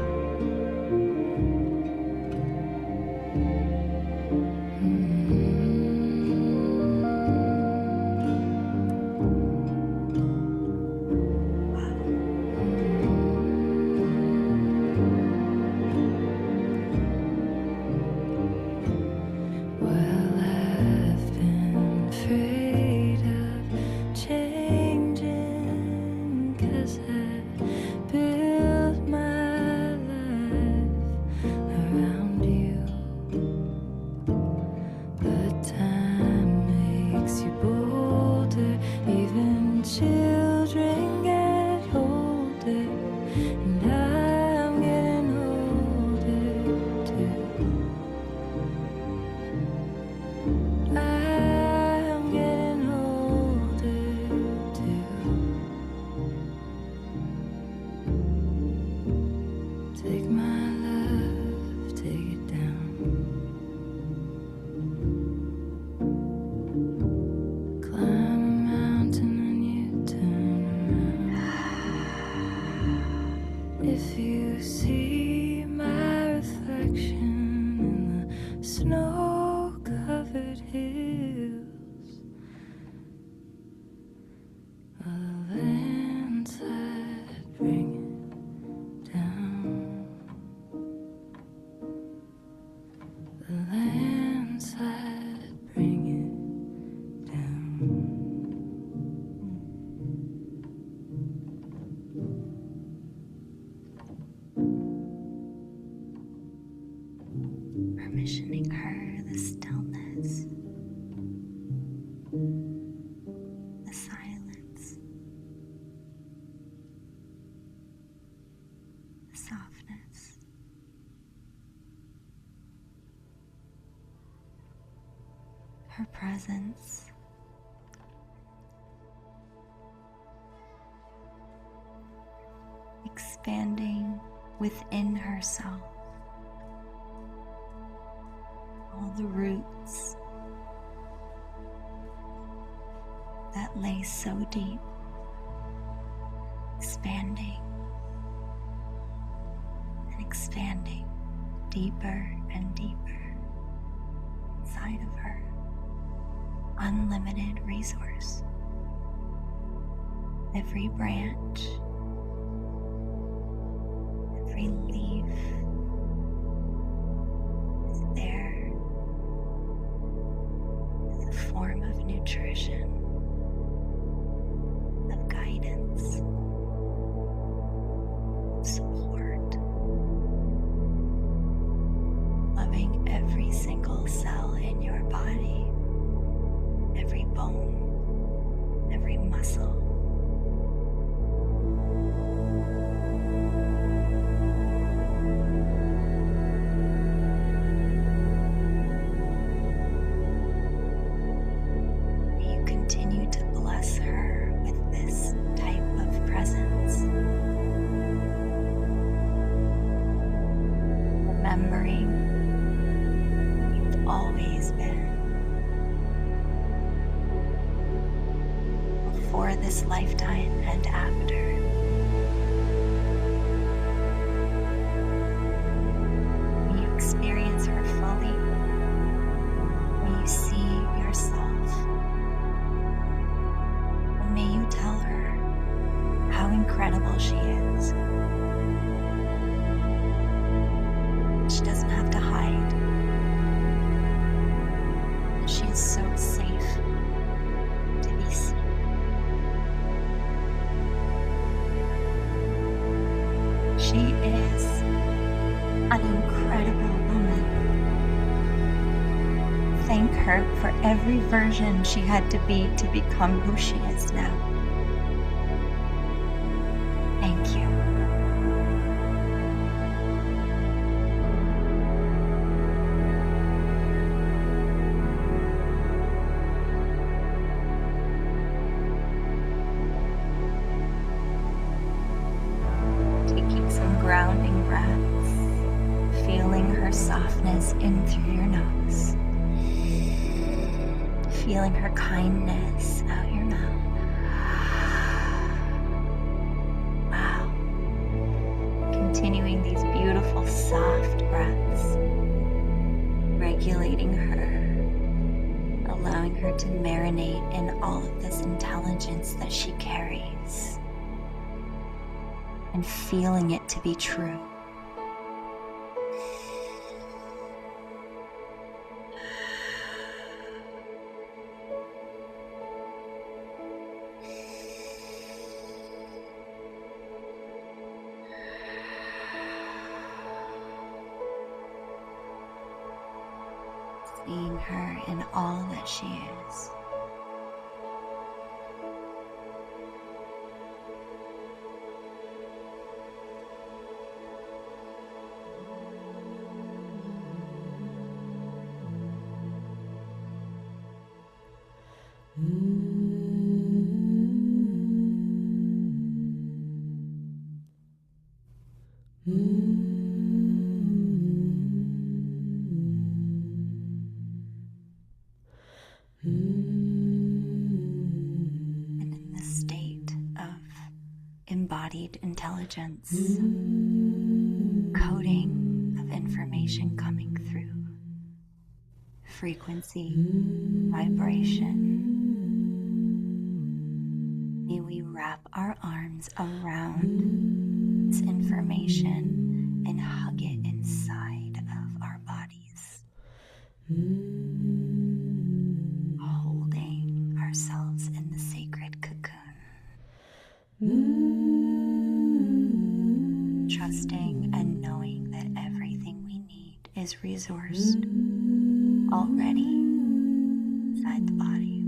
If you see my reflection in the snow-covered hills, a landslide bring it down. The landslide bring it down. Permissioning her the stillness, the silence, the softness. Her presence. Expanding within herself. All the roots that lay so deep, expanding and expanding deeper and deeper inside of her. Unlimited resource. Every branch, every leaf is there. Form of nutrition, of guidance, of support, loving every single cell in your body, every bone, every muscle. Continue to bless her with this type of presence. Remembering you've always been. Before this lifetime and after. She is an incredible woman. Thank her for every version she had to be to become who she is now. Thank you. Taking some grounding breaths, feeling her softness in through your nose, feeling her kindness out your mouth. Wow. Continuing these beautiful soft breaths, regulating her, allowing her to marinate in all of this intelligence that she carries, and feeling it to be true. Seeing her in all that she is. And in this state of embodied intelligence, coding of information coming through, frequency, vibration, may we wrap our arms around this information and hug it inside of our bodies, holding ourselves in the sacred cocoon, trusting and knowing that everything we need is resourced already inside the body.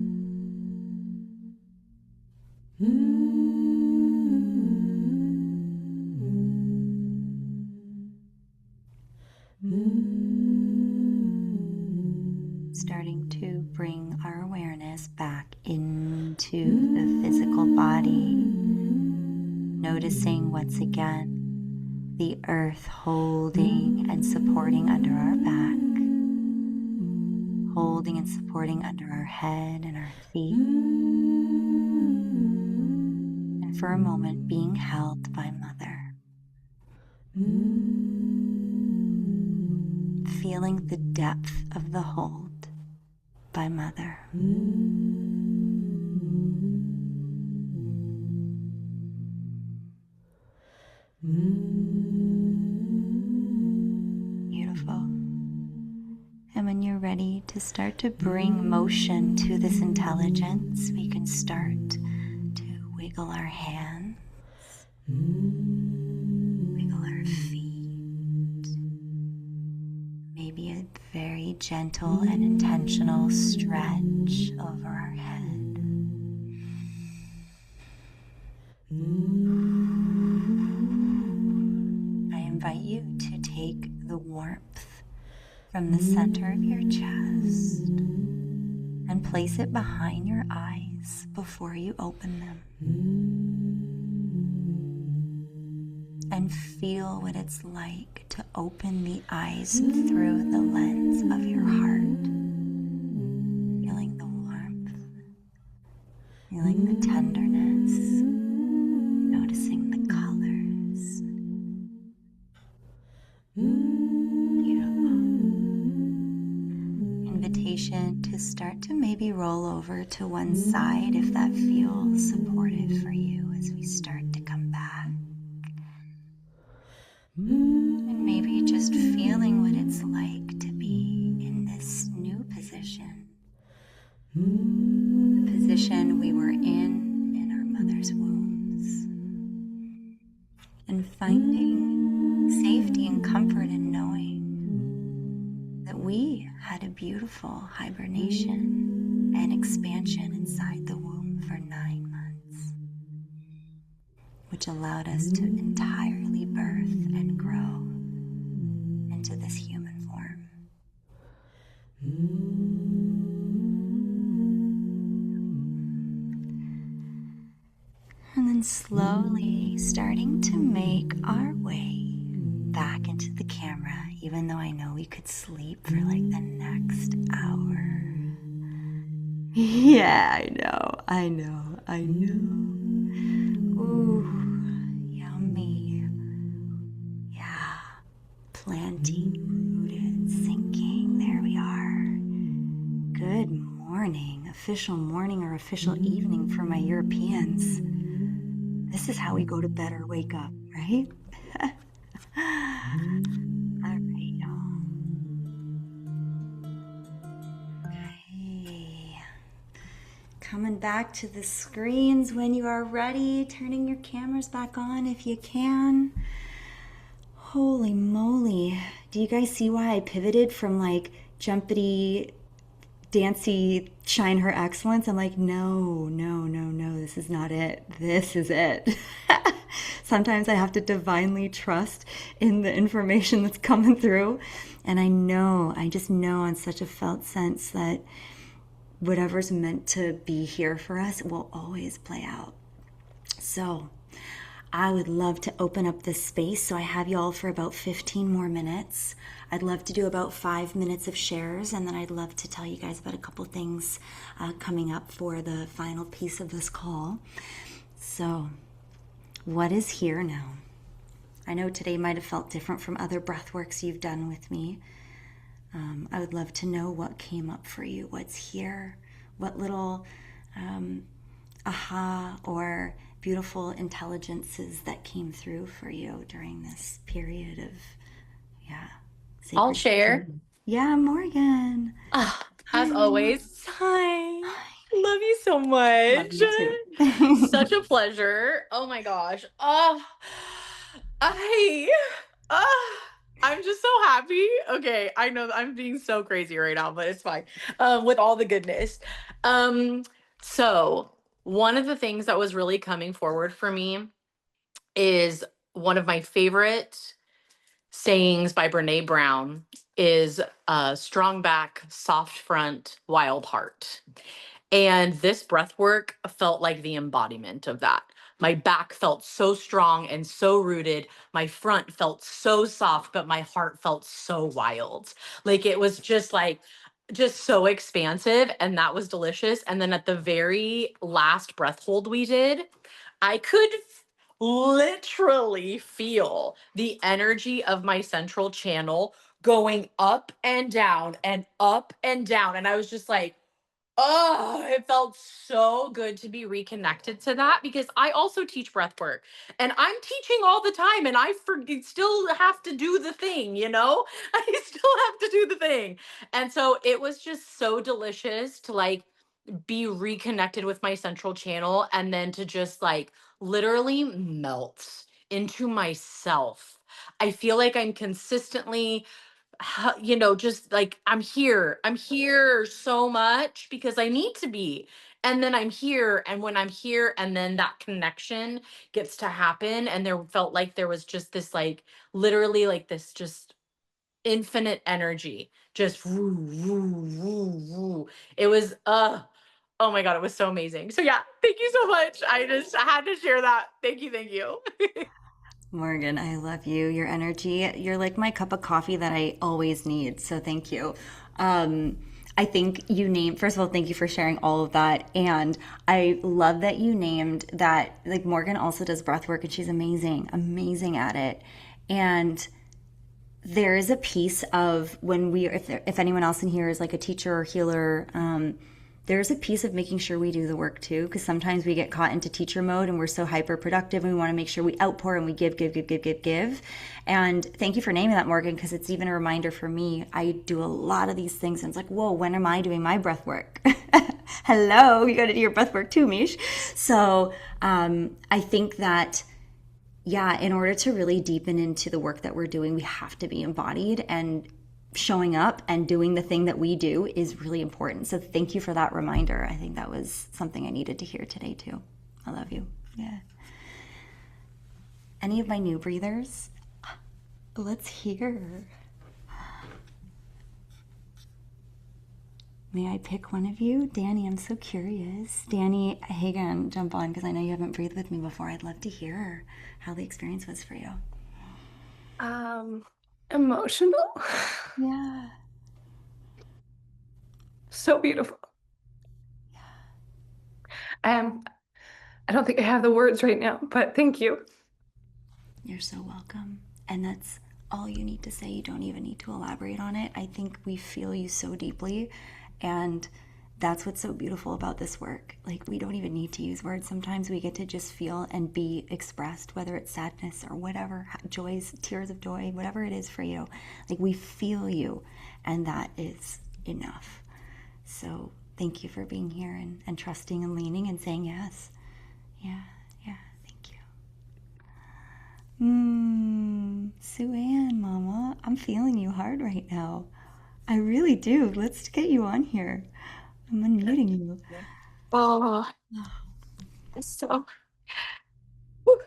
Starting to bring our awareness back into the physical body, noticing once again the earth holding and supporting under our back, holding and supporting under our head and our feet, and for a moment being held by Mother. Feeling the depth of the hold by Mother. Beautiful. And when you're ready to start to bring motion to this intelligence, we can start to wiggle our hands, wiggle our feet, maybe a very gentle and intentional stretch over our head. I invite you to take the warmth from the center of your chest and place it behind your eyes before you open them. And feel what it's like to open the eyes through the lens of your heart. Feeling the warmth, feeling the tenderness, noticing the colors. Beautiful. Invitation to start to maybe roll over to one side if that feels supportive for you as we start to come back. And maybe just feeling what it's like to be in this new position. The position we were in our mother's wombs. and finding safety and comfort in knowing that we had a beautiful hibernation and expansion inside the womb for 9 months, which allowed us to entirely birth and grow into this human form. And then slowly starting to make our way back into the camera, even though I know we could sleep for like the next hour. Yeah, I know. Ooh, yummy. Yeah, planting, rooted, sinking. There we are. Good morning, official morning or official evening for my Europeans. This is how we go to bed or wake up, right? All right, y'all. Okay. Coming back to the screens when you are ready, turning your cameras back on if you can. Holy moly. Do you guys see why I pivoted from like jumpity, dancy, shine her excellence? I'm like, no, this is not it. This is it. Sometimes I have to divinely trust in the information that's coming through. And I just know in such a felt sense that whatever's meant to be here for us will always play out. So I would love to open up this space. So I have y'all for about 15 more minutes. I'd love to do about 5 minutes of shares, and then I'd love to tell you guys about a couple things coming up for the final piece of this call. So what is here now? I know today might have felt different from other breathworks you've done with me. I would love to know what came up for you, what's here, what little aha or beautiful intelligences that came through for you during this period of, I'll sacred share. time. Yeah, Morgan. As Hi. always, hi. Love you so Love much. you too. Such a pleasure. Oh my gosh. I uh, I'm just so happy. Okay, I know I'm being so crazy right now, but it's fine. With all the goodness. So one of the things that was really coming forward for me is one of my favorite sayings by Brene Brown is strong back, soft front, wild heart. And this breath work felt like the embodiment of that. My back felt so strong and so rooted. My front felt so soft, but my heart felt so wild. Like it was just so expansive, and that was delicious. And then at the very last breath hold we did, I could literally feel the energy of my central channel going up and down and up and down. And I was just like, oh, it felt so good to be reconnected to that, because I also teach breath work and I'm teaching all the time, and still have to do the thing, you know? I still have to do the thing. And so it was just so delicious to like be reconnected with my central channel, and then to just like literally melt into myself. I feel like I'm consistently, just like I'm here so much because I need to be. And then I'm here, and when I'm here, and then that connection gets to happen, and there felt like there was just this like literally like this just infinite energy, just woo, woo, woo, woo. It was oh my God, it was so amazing. So yeah, thank you so much. I had to share that. Thank you, thank you. Morgan, I love you. Your energy, you're like my cup of coffee that I always need. So thank you. I think you named, first of all, thank you for sharing all of that. And I love that you named that, like Morgan also does breath work and she's amazing, amazing at it. And there is a piece of when if anyone else in here is like a teacher or healer, there's a piece of making sure we do the work too, because sometimes we get caught into teacher mode and we're so hyper productive and we want to make sure we outpour and we give. And thank you for naming that, Morgan, because it's even a reminder for me. I do a lot of these things and it's like, whoa, when am I doing my breath work? Hello, you got to do your breath work too, Mish. So I think that yeah, in order to really deepen into the work that we're doing, we have to be embodied, and showing up and doing the thing that we do is really important. So thank you for that reminder. I think that was something I needed to hear today too. I love you. Yeah. Any of my new breathers? Let's hear. May I pick one of you? Danny, I'm so curious. Danny Hagan, jump on because I know you haven't breathed with me before. I'd love to hear how the experience was for you. Um, Emotional. Yeah. So beautiful. Um, I don't think I have the words right now, but thank you. You're so welcome. And that's all you need to say. You don't even need to elaborate on it. I think we feel you so deeply. And that's what's so beautiful about this work. Like, we don't even need to use words. Sometimes we get to just feel and be expressed, whether it's sadness or whatever, joys, tears of joy, whatever it is for you. Like, we feel you, and that is enough. So, thank you for being here and trusting and leaning and saying yes. Yeah, yeah, thank you. Sue Ann, Mama, I'm feeling you hard right now. I really do. Let's get you on here. I'm unmuting you. Oh, so whew.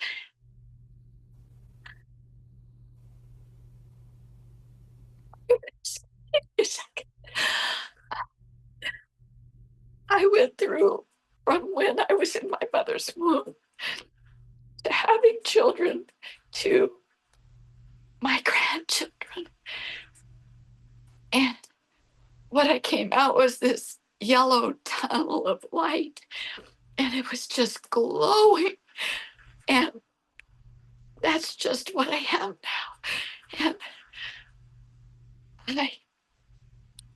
Just give me a second. I went through from when I was in my mother's womb to having children to my grandchildren. And what I came out was this yellow tunnel of light, and it was just glowing. And that's just what I am now. And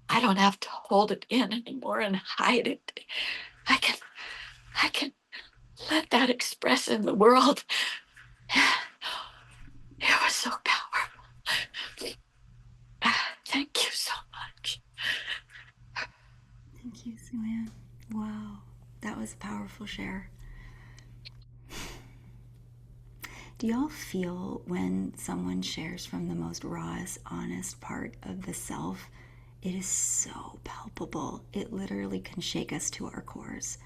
I don't have to hold it in anymore and hide it. I can I can let that express in the world. It was so powerful. Thank you so much. Thank you, Sue Ann. Wow, that was a powerful share. Do y'all feel when someone shares from the most rawest, honest part of the self? It is so palpable. It literally can shake us to our cores.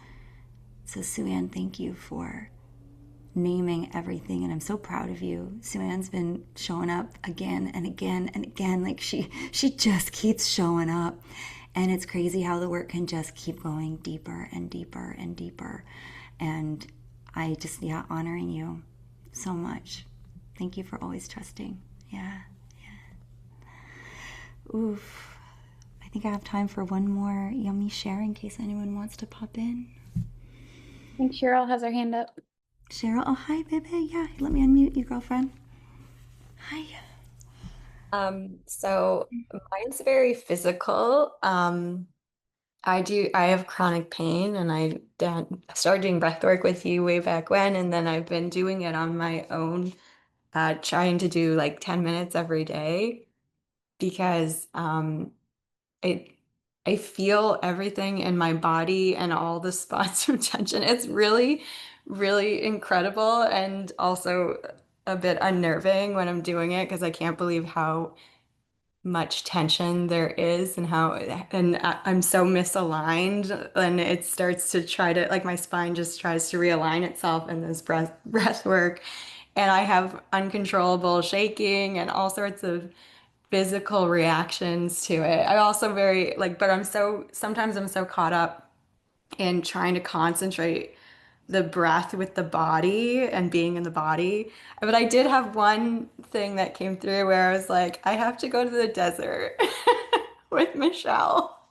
So, Sue Ann, thank you for naming everything, and I'm so proud of you. Sue Ann's been showing up again and again and again. Like, she just keeps showing up, and it's crazy how the work can just keep going deeper and deeper and deeper. And I just, yeah, honoring you so much. Thank you for always trusting. Yeah, yeah. Oof. I think I have time for one more yummy share in case anyone wants to pop in. I think Cheryl has her hand up. Cheryl, oh hi, baby. Yeah, let me unmute you, girlfriend. Hi. So mine's very physical. I have chronic pain, and I started doing breath work with you way back when, and then I've been doing it on my own, trying to do like 10 minutes every day because it I feel everything in my body and all the spots of tension. It's really, really incredible, and also a bit unnerving when I'm doing it because I can't believe how much tension there is, and I'm so misaligned, and it starts to try to, like, my spine just tries to realign itself in this breath work, and I have uncontrollable shaking and all sorts of physical reactions to it. I also very like, but sometimes I'm so caught up in trying to concentrate the breath with the body and being in the body. But I did have one thing that came through where I was like, I have to go to the desert with Michelle.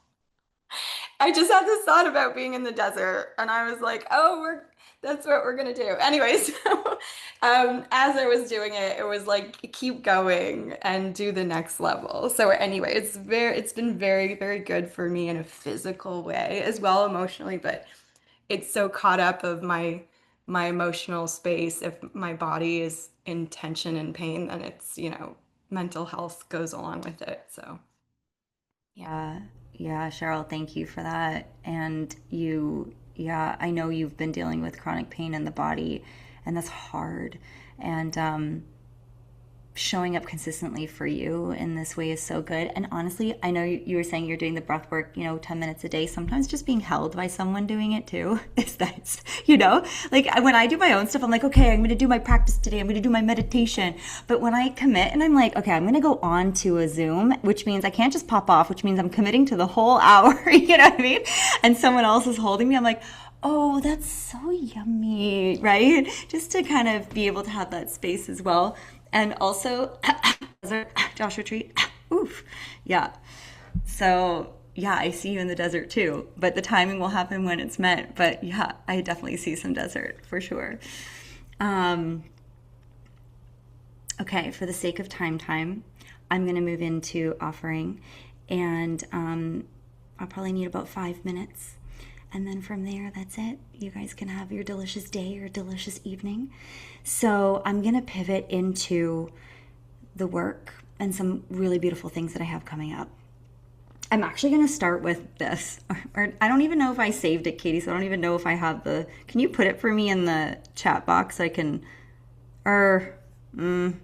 I just had this thought about being in the desert, and I was like, oh, that's what we're gonna do. Anyways, as I was doing it, it was like, keep going and do the next level. So anyway, it's been very, very good for me in a physical way as well, emotionally, but it's so caught up of my emotional space. If my body is in tension and pain, then it's, mental health goes along with it. So Yeah, yeah, Cheryl, thank you for that. And you, yeah, I know you've been dealing with chronic pain in the body, and that's hard. And showing up consistently for you in this way is so good. And honestly, I know you were saying you're doing the breath work, 10 minutes a day. Sometimes just being held by someone doing it too is nice, Like when I do my own stuff, I'm like, okay, I'm going to do my practice today. I'm going to do my meditation. But when I commit and I'm like, okay, I'm going to go on to a Zoom, which means I can't just pop off, which means I'm committing to the whole hour, you know what I mean? And someone else is holding me. I'm like, oh, that's so yummy, right? Just to kind of be able to have that space as well. And also, Josh retreat. Oof. Yeah. So, yeah, I see you in the desert too. But the timing will happen when it's meant. But yeah, I definitely see some desert for sure. Okay, for the sake of time, I'm going to move into offering. And I'll probably need about 5 minutes. And then from there, that's it. You guys can have your delicious day or delicious evening. So I'm going to pivot into the work and some really beautiful things that I have coming up. I'm actually going to start with this. Or I don't even know if I saved it, Katie, so I don't even know if I have the... Can you put it for me in the chat box so I can... how do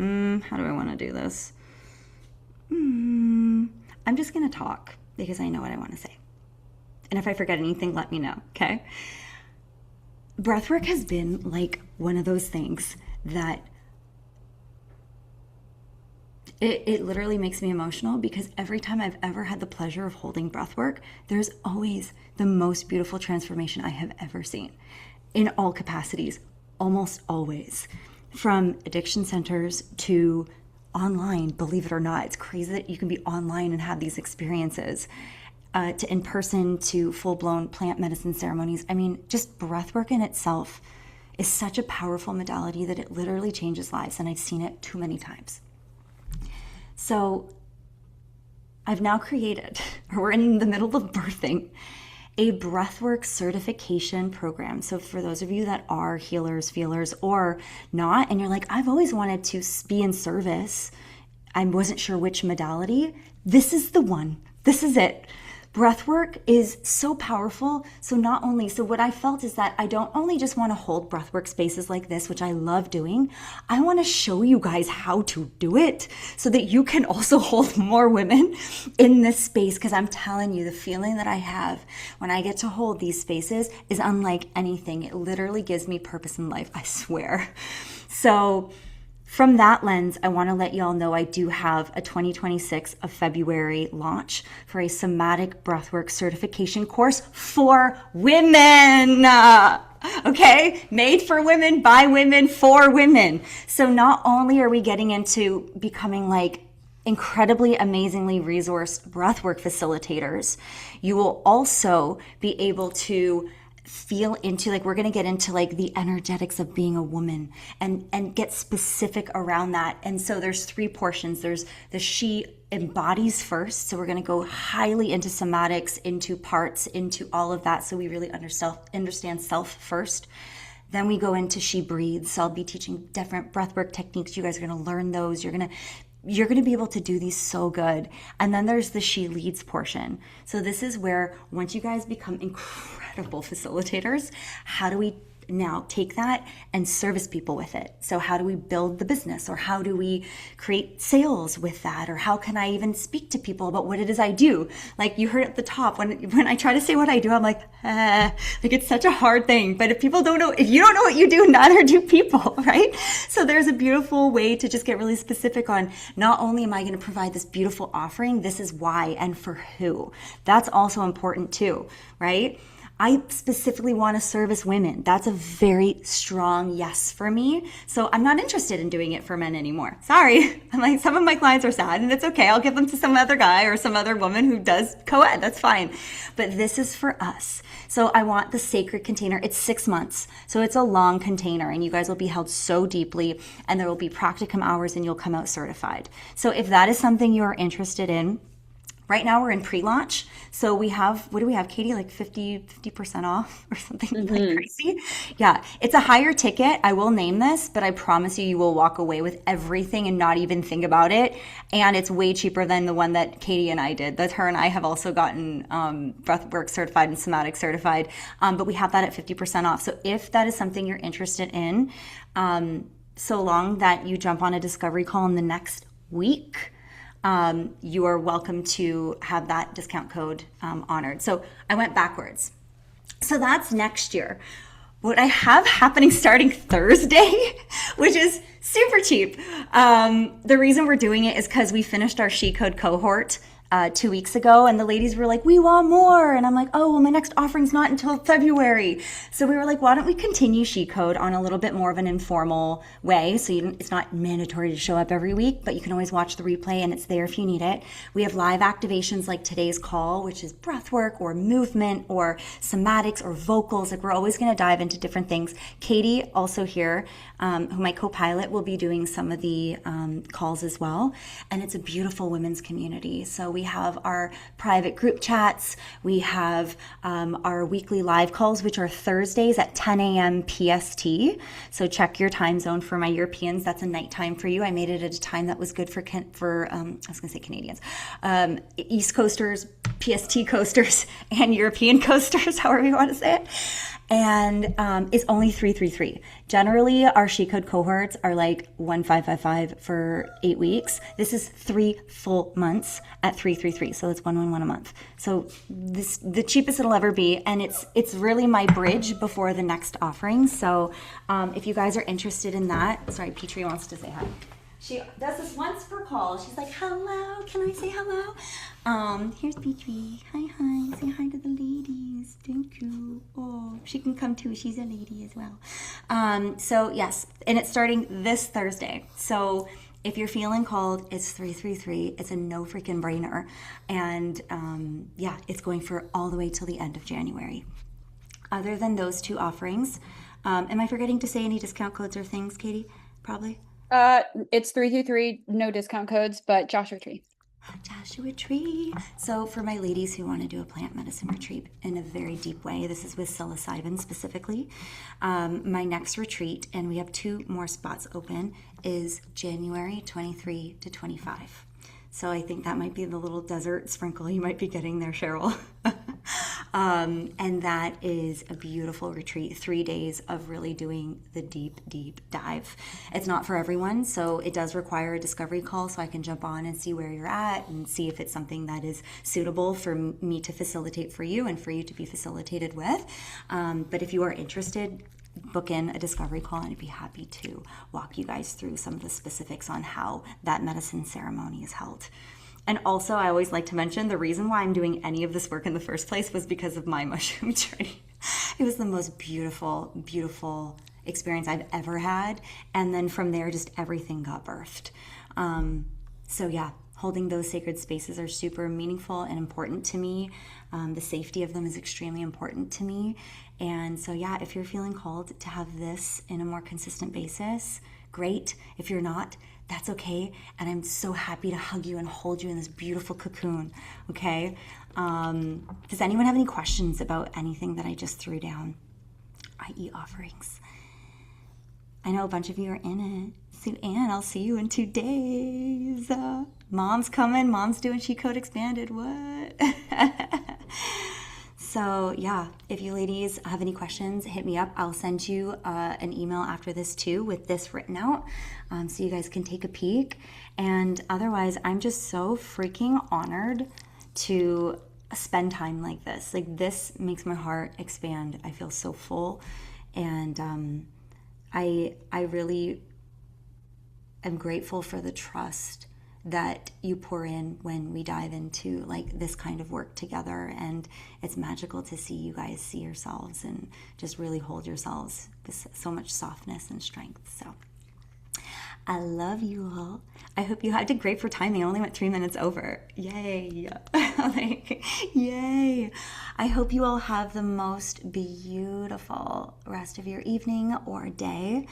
I want to do this? I'm just going to talk because I know what I want to say. And if I forget anything, let me know, okay? Breathwork has been like one of those things that it literally makes me emotional, because every time I've ever had the pleasure of holding breathwork, there's always the most beautiful transformation I have ever seen in all capacities, almost always. From addiction centers to online, believe it or not. It's crazy that you can be online and have these experiences. To in-person, to full-blown plant medicine ceremonies. I mean, just breathwork in itself is such a powerful modality that it literally changes lives, and I've seen it too many times. So I've now created, or we're in the middle of birthing, a breathwork certification program. So for those of you that are healers, feelers, or not, and you're like, I've always wanted to be in service, I wasn't sure which modality, this is the one. This is it. Breathwork is so powerful. So what I felt is that I don't only just want to hold breathwork spaces like this, which I love doing, I want to show you guys how to do it so that you can also hold more women in this space. Because I'm telling you, the feeling that I have when I get to hold these spaces is unlike anything. It literally gives me purpose in life, I swear. So from that lens, I want to let y'all know I do have a 2026 of February launch for a somatic breathwork certification course for women. Okay? Made for women, by women, for women. So not only are we getting into becoming like incredibly, amazingly resourced breathwork facilitators, you will also be able to feel into, like, we're going to get into like the energetics of being a woman and get specific around that. And so there's 3 portions. There's the she embodies first. So we're going to go highly into somatics, into parts, into all of that. So we really understand self first. Then we go into she breathes. So I'll be teaching different breathwork techniques. You guys are going to learn those. You're going to be able to do these so good. And then there's the she leads portion. So this is where, once you guys become incredible facilitators, how do we now take that and service people with it? So how do we build the business, or how do we create sales with that? Or how can I even speak to people about what it is I do? Like you heard at the top, when I try to say what I do, I'm like it's such a hard thing. But if you don't know what you do, neither do people, right? So there's a beautiful way to just get really specific on, not only am I going to provide this beautiful offering, this is why and for who. That's also important too, right? I specifically want to service women. That's a very strong yes for me. So I'm not interested in doing it for men anymore. Sorry. I'm like, some of my clients are sad, and it's okay. I'll give them to some other guy or some other woman who does co-ed. That's fine. But this is for us. So I want the sacred container. It's 6 months. So it's a long container, and you guys will be held so deeply, and there will be practicum hours, and you'll come out certified. So if that is something you are interested in, Right now we're in pre-launch. So we have, what do we have, Katie? Like 50% off or something like crazy. Yeah, it's a higher ticket. I will name this, but I promise you, you will walk away with everything and not even think about it. And it's way cheaper than the one that Katie and I did. That her and I have also gotten breathwork certified and somatic certified. But we have that at 50% off. So if that is something you're interested in, so long that you jump on a discovery call in the next week, you are welcome to have that discount code honored. So I went backwards. So that's next year. What I have happening starting Thursday, which is super cheap. The reason we're doing it is because we finished our SHECODE cohort 2 weeks ago, and the ladies were like, we want more. And I'm like, oh, well, my next offering's not until February. So we were like, why don't we continue SHECODE on a little bit more of an informal way? So it's not mandatory to show up every week, but you can always watch the replay and it's there if you need it. We have live activations like today's call, which is breath work or movement or somatics or vocals. Like, we're always going to dive into different things. Katie, also here, who my co-pilot, will be doing some of the calls as well. And it's a beautiful women's community. So we have our private group chats. We have our weekly live calls, which are Thursdays at 10 a.m. PST. So check your time zone. For my Europeans, that's a nighttime for you. I made it at a time that was good for I was going to say Canadians, East Coasters, PST coasters, and European coasters, however you want to say it. And it's only 333. Generally, our SHECODE cohorts are like 1555 for 8 weeks. This is 3 full months at 333. So it's 111 a month. So this the cheapest it'll ever be, and it's really my bridge before the next offering. So if you guys are interested in that, sorry, Petrie wants to say hi. She does this once per call. She's like, hello, can I say hello? Here's Petrie. Hi. Say hi to the ladies. Thank you. Oh, she can come too. She's a lady as well. So yes, and it's starting this Thursday. So if you're feeling called, it's 333. It's a no freaking brainer. And yeah, it's going for all the way till the end of January. Other than those two offerings, am I forgetting to say any discount codes or things, Katie? Probably. It's 333, no discount codes, but Joshua Tree. Joshua Tree. So for my ladies who want to do a plant medicine retreat in a very deep way, this is with psilocybin specifically. My next retreat, and we have 2 more spots open, is January 23 to 25. So I think that might be the little desert sprinkle you might be getting there, Cheryl. And that is a beautiful retreat, 3 days of really doing the deep, deep dive. It's not for everyone, so it does require a discovery call so I can jump on and see where you're at and see if it's something that is suitable for me to facilitate for you and for you to be facilitated with. But if you are interested, book in a discovery call and I'd be happy to walk you guys through some of the specifics on how that medicine ceremony is held. And also, I always like to mention the reason why I'm doing any of this work in the first place was because of my mushroom journey. It was the most beautiful, beautiful experience I've ever had. And then from there, just everything got birthed. So yeah, holding those sacred spaces are super meaningful and important to me. The safety of them is extremely important to me. And so yeah, if you're feeling called to have this in a more consistent basis, great. If you're not, that's okay. And I'm so happy to hug you and hold you in this beautiful cocoon, okay? Does anyone have any questions about anything that I just threw down, i.e. offerings? I know a bunch of you are in it. Sue Ann, I'll see you in 2 days. Mom's coming. Mom's doing SHECODE Expanded. What? So yeah, if you ladies have any questions, hit me up. I'll send you an email after this too with this written out so you guys can take a peek. And otherwise, I'm just so freaking honored to spend time like this. Like, this makes my heart expand. I feel so full. And I really am grateful for the trust that you pour in when we dive into like this kind of work together. And it's magical to see you guys see yourselves and just really hold yourselves with so much softness and strength. So I love you all. I hope you did great for timing. I only went 3 minutes over. Yay. Like, yay. I hope you all have the most beautiful rest of your evening or day.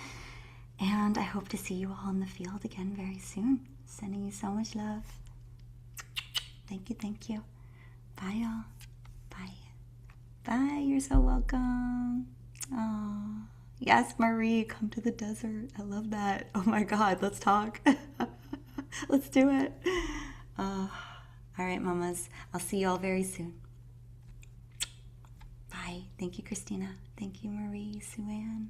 And I hope to see you all in the field again very soon. Sending you so much love. Thank you, thank you. Bye, y'all. Bye. Bye, you're so welcome. Oh, yes, Marie, come to the desert. I love that. Oh my God, let's talk. Let's do it. All right, mamas. I'll see you all very soon. Bye. Thank you, Christina. Thank you, Marie, Sue Ann.